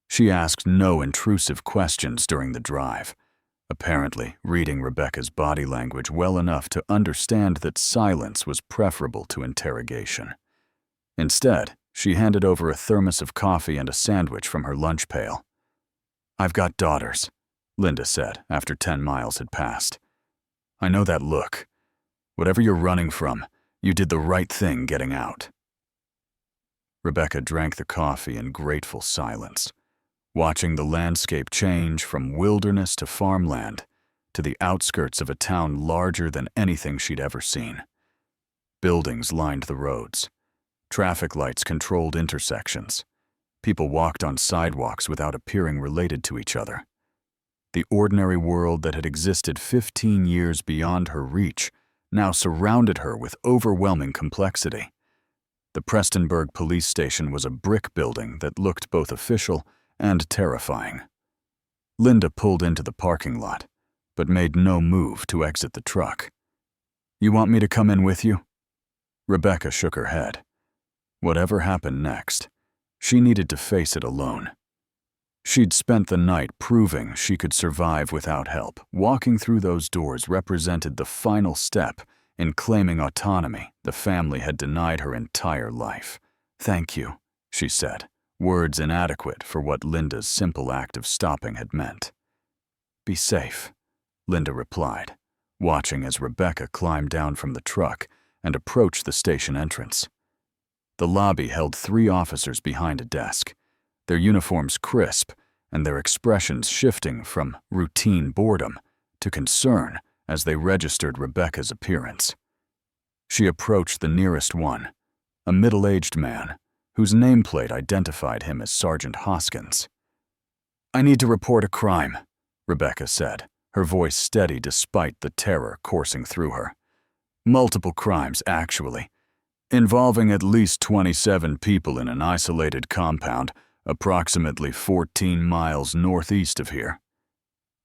She asked no intrusive questions during the drive, apparently reading Rebecca's body language well enough to understand that silence was preferable to interrogation. Instead, she handed over a thermos of coffee and a sandwich from her lunch pail. "I've got daughters," Linda said after 10 miles had passed. "I know that look. Whatever you're running from, you did the right thing getting out." Rebecca drank the coffee in grateful silence, watching the landscape change from wilderness to farmland to the outskirts of a town larger than anything she'd ever seen. Buildings lined the roads. Traffic lights controlled intersections. People walked on sidewalks without appearing related to each other. The ordinary world that had existed 15 years beyond her reach now surrounded her with overwhelming complexity. The Prestonburg police station was a brick building that looked both official and terrifying. Linda pulled into the parking lot, but made no move to exit the truck. "You want me to come in with you?" Rebecca shook her head. Whatever happened next, she needed to face it alone. She'd spent the night proving she could survive without help. Walking through those doors represented the final step in claiming autonomy the family had denied her entire life. "Thank you," she said, words inadequate for what Linda's simple act of stopping had meant. "Be safe," Linda replied, watching as Rebecca climbed down from the truck and approached the station entrance. The lobby held 3 officers behind a desk, their uniforms crisp and their expressions shifting from routine boredom to concern as they registered Rebecca's appearance. She approached the nearest one, a middle-aged man whose nameplate identified him as Sergeant Hoskins. "I need to report a crime," Rebecca said, her voice steady despite the terror coursing through her. "Multiple crimes, actually, involving at least 27 people in an isolated compound approximately 14 miles northeast of here."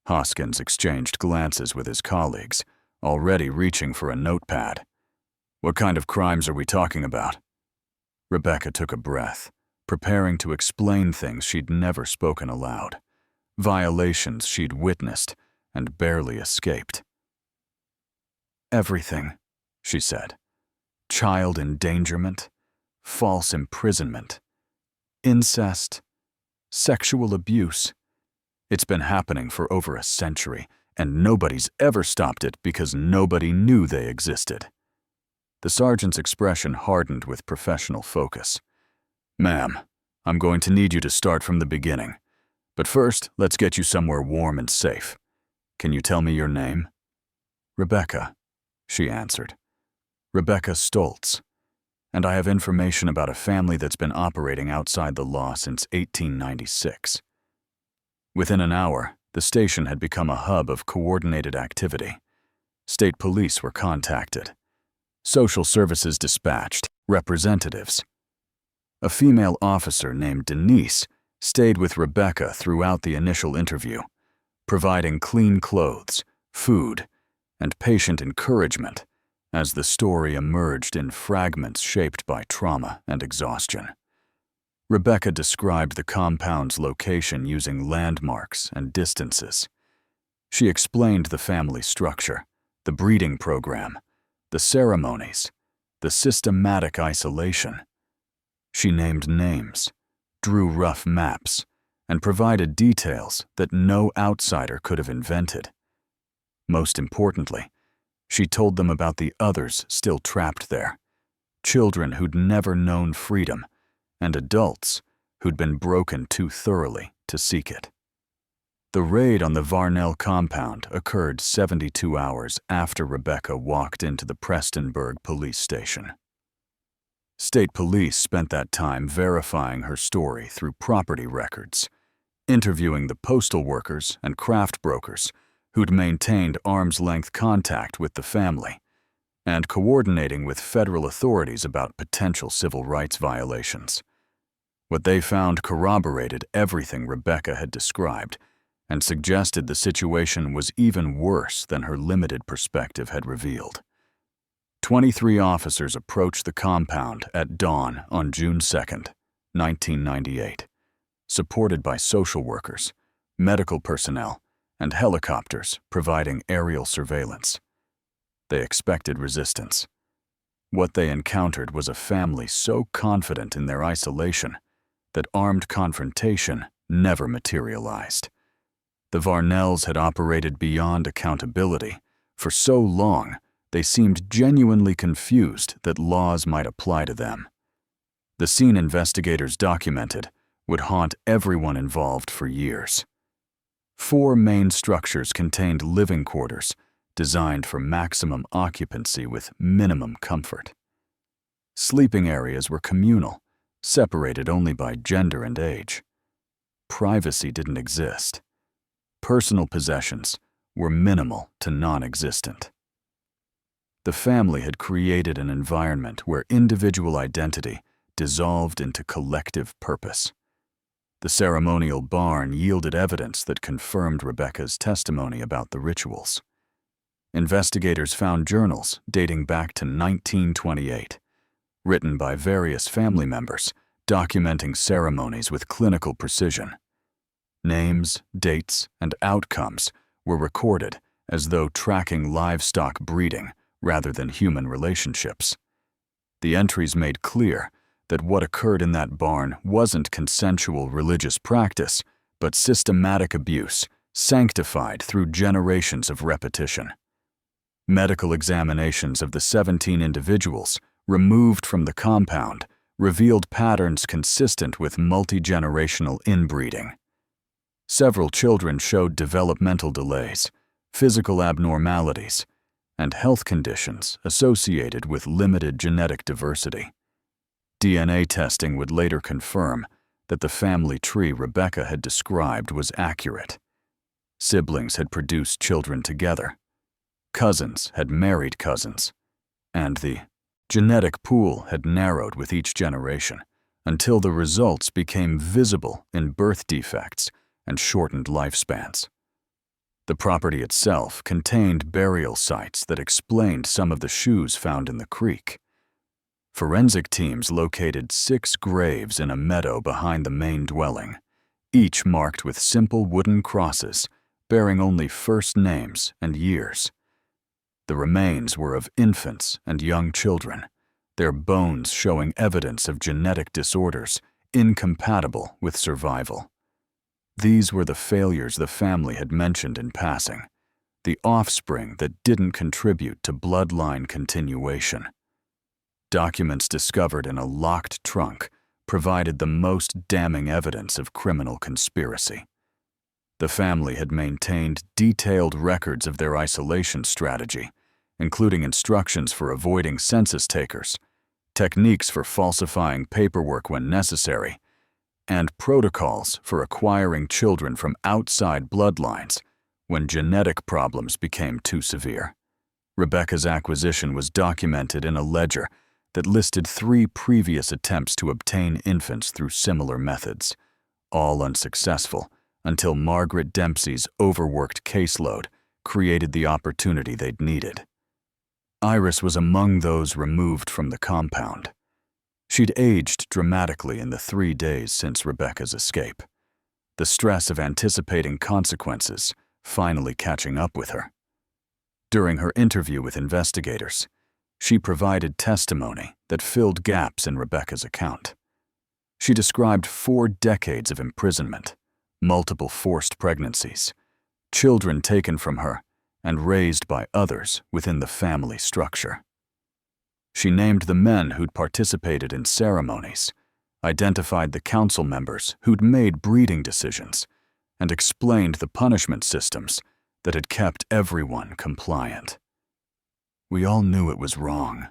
Hoskins exchanged glances with his colleagues, already reaching for a notepad. "What kind of crimes are we talking about?" Rebecca took a breath, preparing to explain things she'd never spoken aloud, violations she'd witnessed and barely escaped. "Everything," she said. "Child endangerment, false imprisonment, incest, sexual abuse. It's been happening for over a century, and nobody's ever stopped it because nobody knew they existed." The sergeant's expression hardened with professional focus. "Ma'am, I'm going to need you to start from the beginning. But first, let's get you somewhere warm and safe. Can you tell me your name?" "Rebecca," she answered. "Rebecca Stoltz. And I have information about a family that's been operating outside the law since 1896. Within an hour, the station had become a hub of coordinated activity. State police were contacted. Social services dispatched representatives. A female officer named Denise stayed with Rebecca throughout the initial interview, providing clean clothes, food, and patient encouragement as the story emerged in fragments shaped by trauma and exhaustion. Rebecca described the compound's location using landmarks and distances. She explained the family structure, the breeding program, the ceremonies, the systematic isolation. She named names, drew rough maps, and provided details that no outsider could have invented. Most importantly, she told them about the others still trapped there, children who'd never known freedom, and adults who'd been broken too thoroughly to seek it. The raid on the Varnell compound occurred 72 hours after Rebecca walked into the Prestonburg police station. State police spent that time verifying her story through property records, interviewing the postal workers and craft brokers who'd maintained arm's-length contact with the family, and coordinating with federal authorities about potential civil rights violations. What they found corroborated everything Rebecca had described and suggested the situation was even worse than her limited perspective had revealed. 23 officers approached the compound at dawn on June 2, 1998, supported by social workers, medical personnel, and helicopters providing aerial surveillance. They expected resistance. What they encountered was a family so confident in their isolation that armed confrontation never materialized. The Varnells had operated beyond accountability. For so long, they seemed genuinely confused that laws might apply to them. The scene investigators documented would haunt everyone involved for years. 4 main structures contained living quarters designed for maximum occupancy with minimum comfort. Sleeping areas were communal, separated only by gender and age. Privacy didn't exist. Personal possessions were minimal to non-existent. The family had created an environment where individual identity dissolved into collective purpose. The ceremonial barn yielded evidence that confirmed Rebecca's testimony about the rituals. Investigators found journals dating back to 1928, written by various family members, documenting ceremonies with clinical precision. Names, dates, and outcomes were recorded as though tracking livestock breeding rather than human relationships. The entries made clear that what occurred in that barn wasn't consensual religious practice, but systematic abuse, sanctified through generations of repetition. Medical examinations of the 17 individuals removed from the compound revealed patterns consistent with multi-generational inbreeding. Several children showed developmental delays, physical abnormalities, and health conditions associated with limited genetic diversity. DNA testing would later confirm that the family tree Rebecca had described was accurate. Siblings had produced children together. Cousins had married cousins. And the genetic pool had narrowed with each generation until the results became visible in birth defects and shortened lifespans. The property itself contained burial sites that explained some of the shoes found in the creek. Forensic teams located 6 graves in a meadow behind the main dwelling, each marked with simple wooden crosses bearing only first names and years. The remains were of infants and young children, their bones showing evidence of genetic disorders incompatible with survival. These were the failures the family had mentioned in passing, the offspring that didn't contribute to bloodline continuation. Documents discovered in a locked trunk provided the most damning evidence of criminal conspiracy. The family had maintained detailed records of their isolation strategy, including instructions for avoiding census takers, techniques for falsifying paperwork when necessary, and protocols for acquiring children from outside bloodlines when genetic problems became too severe. Rebecca's acquisition was documented in a ledger that listed 3 previous attempts to obtain infants through similar methods, all unsuccessful until Margaret Dempsey's overworked caseload created the opportunity they'd needed. Iris was among those removed from the compound. She'd aged dramatically in the 3 days since Rebecca's escape, the stress of anticipating consequences finally catching up with her. During her interview with investigators, she provided testimony that filled gaps in Rebecca's account. She described 4 decades of imprisonment, multiple forced pregnancies, children taken from her and raised by others within the family structure. She named the men who'd participated in ceremonies, identified the council members who'd made breeding decisions, and explained the punishment systems that had kept everyone compliant. "We all knew it was wrong,"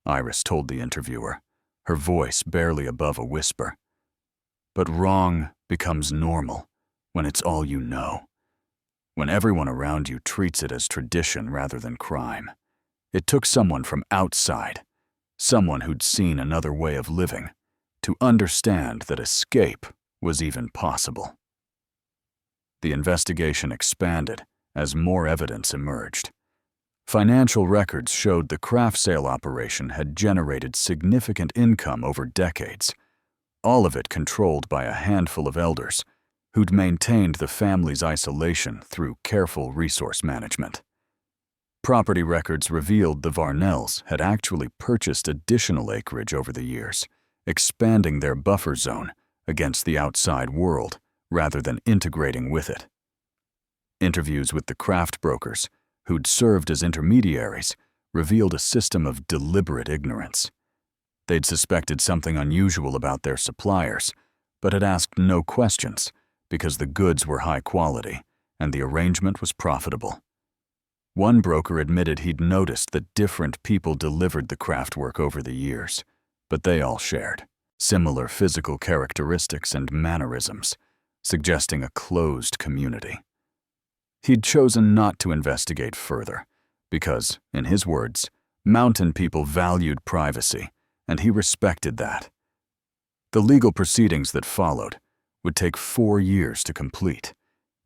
Iris told the interviewer, her voice barely above a whisper. "But wrong becomes normal when it's all you know. When everyone around you treats it as tradition rather than crime. It took someone from outside, someone who'd seen another way of living, to understand that escape was even possible." The investigation expanded as more evidence emerged. Financial records showed the craft sale operation had generated significant income over decades, all of it controlled by a handful of elders who'd maintained the family's isolation through careful resource management. Property records revealed the Varnells had actually purchased additional acreage over the years, expanding their buffer zone against the outside world rather than integrating with it. Interviews with the craft brokers, who'd served as intermediaries, revealed a system of deliberate ignorance. They'd suspected something unusual about their suppliers, but had asked no questions because the goods were high quality and the arrangement was profitable. One broker admitted he'd noticed that different people delivered the craft work over the years, but they all shared similar physical characteristics and mannerisms, suggesting a closed community. He'd chosen not to investigate further because, in his words, mountain people valued privacy, and he respected that. The legal proceedings that followed would take 4 years to complete,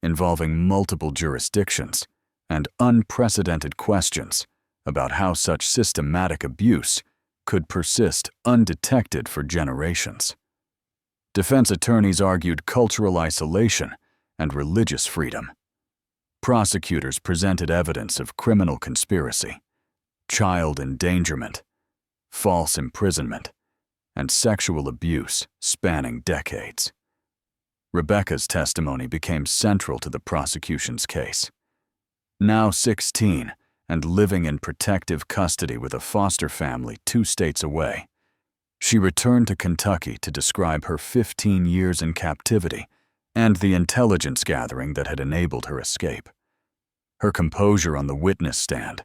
involving multiple jurisdictions and unprecedented questions about how such systematic abuse could persist undetected for generations. Defense attorneys argued cultural isolation and religious freedom. Prosecutors presented evidence of criminal conspiracy, child endangerment, false imprisonment, and sexual abuse spanning decades. Rebecca's testimony became central to the prosecution's case. Now 16 and living in protective custody with a foster family 2 states away, she returned to Kentucky to describe her 15 years in captivity and the intelligence gathering that had enabled her escape. Her composure on the witness stand,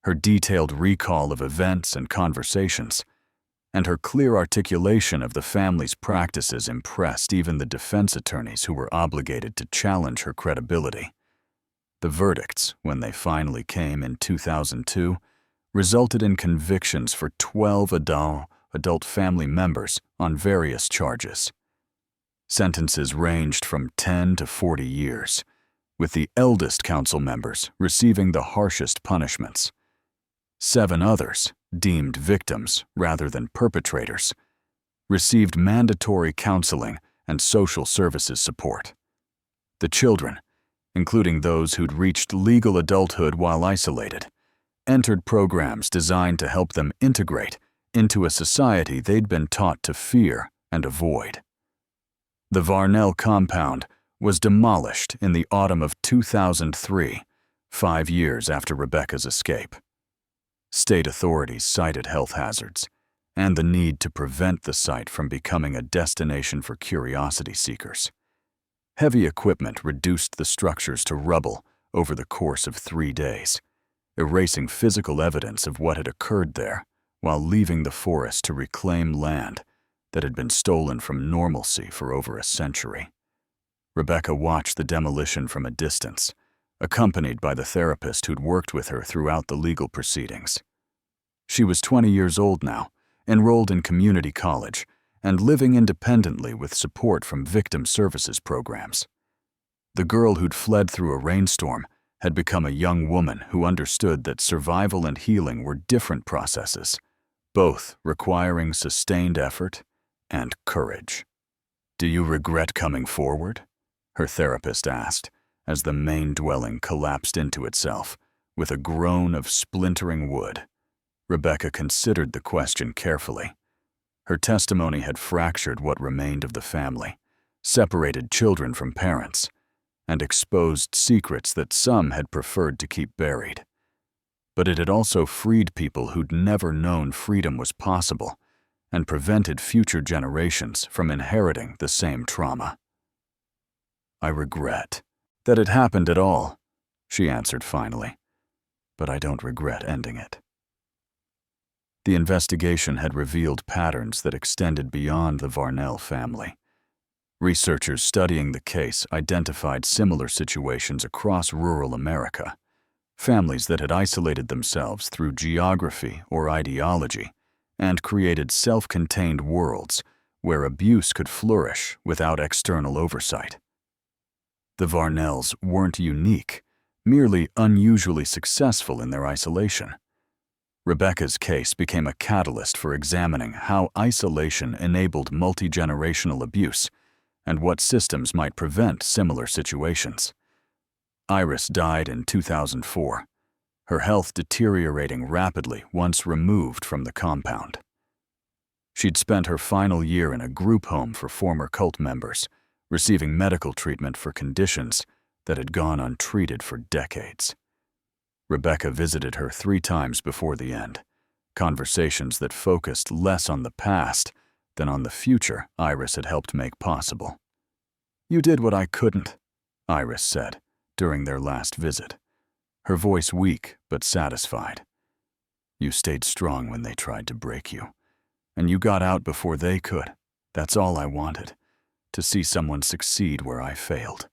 her detailed recall of events and conversations, and her clear articulation of the family's practices impressed even the defense attorneys who were obligated to challenge her credibility. The verdicts, when they finally came in 2002, resulted in convictions for 12 adult family members on various charges. Sentences ranged from 10 to 40 years, with the eldest council members receiving the harshest punishments. 7 others, deemed victims rather than perpetrators, received mandatory counseling and social services support. The children, including those who'd reached legal adulthood while isolated, entered programs designed to help them integrate into a society they'd been taught to fear and avoid. The Varnell compound was demolished in the autumn of 2003, 5 years after Rebecca's escape. State authorities cited health hazards and the need to prevent the site from becoming a destination for curiosity seekers. Heavy equipment reduced the structures to rubble over the course of 3 days, erasing physical evidence of what had occurred there while leaving the forest to reclaim land that had been stolen from normalcy for over a century. Rebecca watched the demolition from a distance, accompanied by the therapist who'd worked with her throughout the legal proceedings. She was 20 years old now, enrolled in community college, and living independently with support from victim services programs. The girl who'd fled through a rainstorm had become a young woman who understood that survival and healing were different processes, both requiring sustained effort and courage. "Do you regret coming forward?" her therapist asked, as the main dwelling collapsed into itself, with a groan of splintering wood. Rebecca considered the question carefully. Her testimony had fractured what remained of the family, separated children from parents, and exposed secrets that some had preferred to keep buried. But it had also freed people who'd never known freedom was possible and prevented future generations from inheriting the same trauma. I regret that it happened at all, she answered finally, but I don't regret ending it. The investigation had revealed patterns that extended beyond the Varnell family. Researchers studying the case identified similar situations across rural America, families that had isolated themselves through geography or ideology and created self-contained worlds where abuse could flourish without external oversight. The Varnells weren't unique, merely unusually successful in their isolation. Rebecca's case became a catalyst for examining how isolation enabled multi-generational abuse and what systems might prevent similar situations. Iris died in 2004, her health deteriorating rapidly once removed from the compound. She'd spent her final year in a group home for former cult members, receiving medical treatment for conditions that had gone untreated for decades. Rebecca visited her 3 times before the end, conversations that focused less on the past than on the future Iris had helped make possible. "You did what I couldn't," Iris said during their last visit, her voice weak but satisfied. "You stayed strong when they tried to break you, and you got out before they could. That's all I wanted, to see someone succeed where I failed."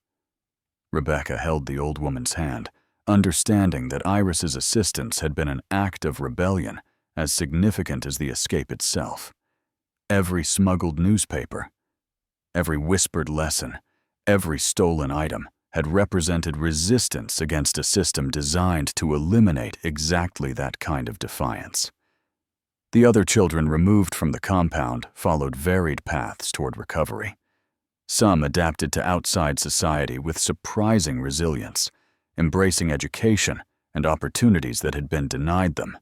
Rebecca held the old woman's hand, understanding that Iris's assistance had been an act of rebellion as significant as the escape itself. Every smuggled newspaper, every whispered lesson, every stolen item had represented resistance against a system designed to eliminate exactly that kind of defiance. The other children removed from the compound followed varied paths toward recovery. Some adapted to outside society with surprising resilience, embracing education and opportunities that had been denied them.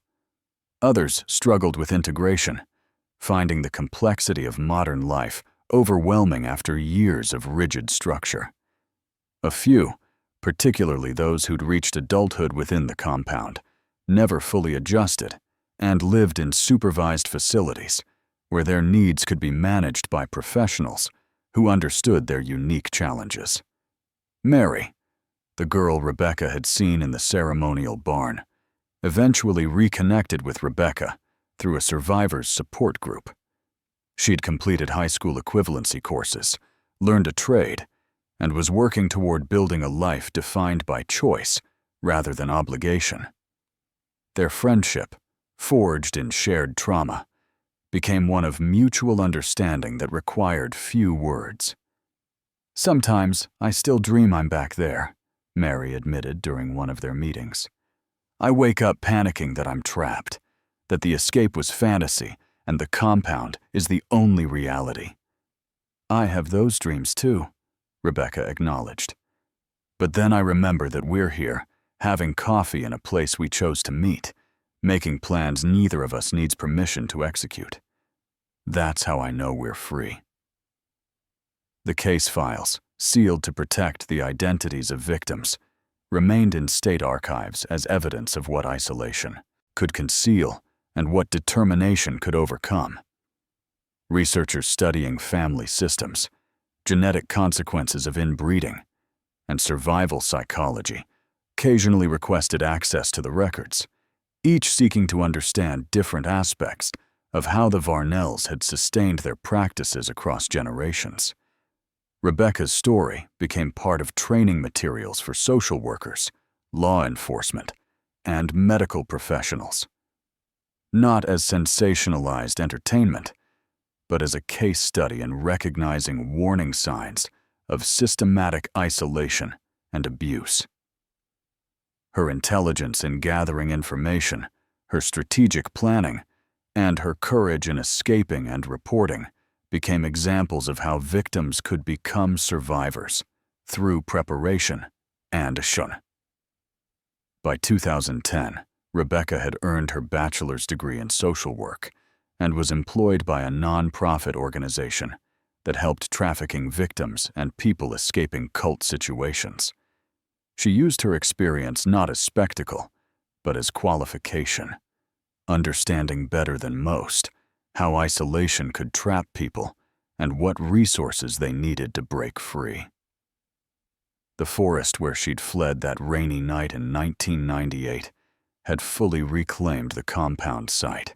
Others struggled with integration, finding the complexity of modern life overwhelming after years of rigid structure. A few, particularly those who'd reached adulthood within the compound, never fully adjusted and lived in supervised facilities where their needs could be managed by professionals who understood their unique challenges. Mary, the girl Rebecca had seen in the ceremonial barn, eventually reconnected with Rebecca through a survivors support group. She'd completed high school equivalency courses, learned a trade, and was working toward building a life defined by choice rather than obligation. Their friendship, forged in shared trauma, became one of mutual understanding that required few words. "Sometimes I still dream I'm back there," Mary admitted during one of their meetings. "I wake up panicking that I'm trapped, that the escape was fantasy and the compound is the only reality." "I have those dreams too," Rebecca acknowledged. "But then I remember that we're here, having coffee in a place we chose to meet, making plans neither of us needs permission to execute. That's how I know we're free." The case files, sealed to protect the identities of victims, remained in state archives as evidence of what isolation could conceal and what determination could overcome. Researchers studying family systems, genetic consequences of inbreeding, and survival psychology occasionally requested access to the records, each seeking to understand different aspects of how the Varnells had sustained their practices across generations. Rebecca's story became part of training materials for social workers, law enforcement, and medical professionals. Not as sensationalized entertainment, but as a case study in recognizing warning signs of systematic isolation and abuse. Her intelligence in gathering information, her strategic planning, and her courage in escaping and reporting became examples of how victims could become survivors through preparation and action. By 2010, Rebecca had earned her bachelor's degree in social work and was employed by a non-profit organization that helped trafficking victims and people escaping cult situations. She used her experience not as spectacle, but as qualification, understanding better than most how isolation could trap people and what resources they needed to break free. The forest where she'd fled that rainy night in 1998 had fully reclaimed the compound site.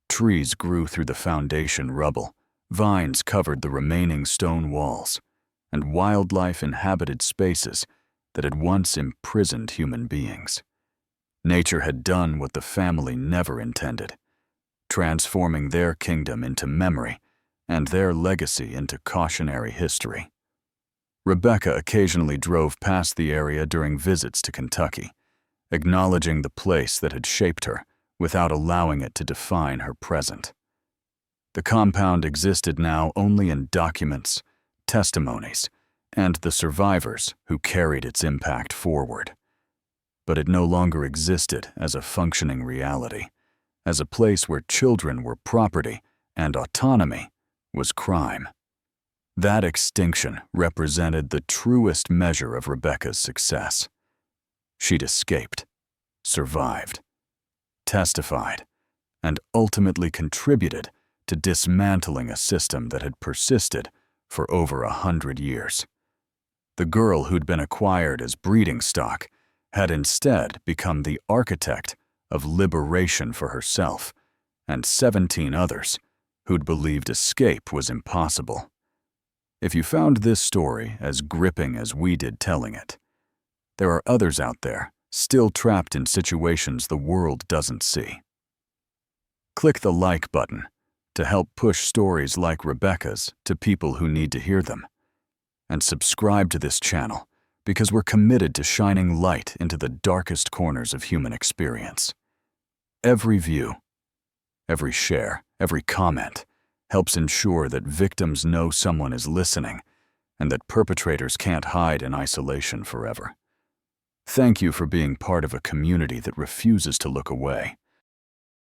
Trees grew through the foundation rubble, vines covered the remaining stone walls, and wildlife inhabited spaces that had once imprisoned human beings. Nature had done what the family never intended, transforming their kingdom into memory and their legacy into cautionary history. Rebecca occasionally drove past the area during visits to Kentucky, acknowledging the place that had shaped her without allowing it to define her present. The compound existed now only in documents, testimonies, and the survivors who carried its impact forward. But it no longer existed as a functioning reality, as a place where children were property and autonomy was crime. That extinction represented the truest measure of Rebecca's success. She'd escaped, survived, testified, and ultimately contributed to dismantling a system that had persisted for over 100 years. The girl who'd been acquired as breeding stock had instead become the architect of liberation for herself and 17 others who'd believed escape was impossible. If you found this story as gripping as we did telling it, there are others out there still trapped in situations the world doesn't see. Click the like button to help push stories like Rebecca's to people who need to hear them. And subscribe to this channel because we're committed to shining light into the darkest corners of human experience. Every view, every share, every comment helps ensure that victims know someone is listening and that perpetrators can't hide in isolation forever. Thank you for being part of a community that refuses to look away.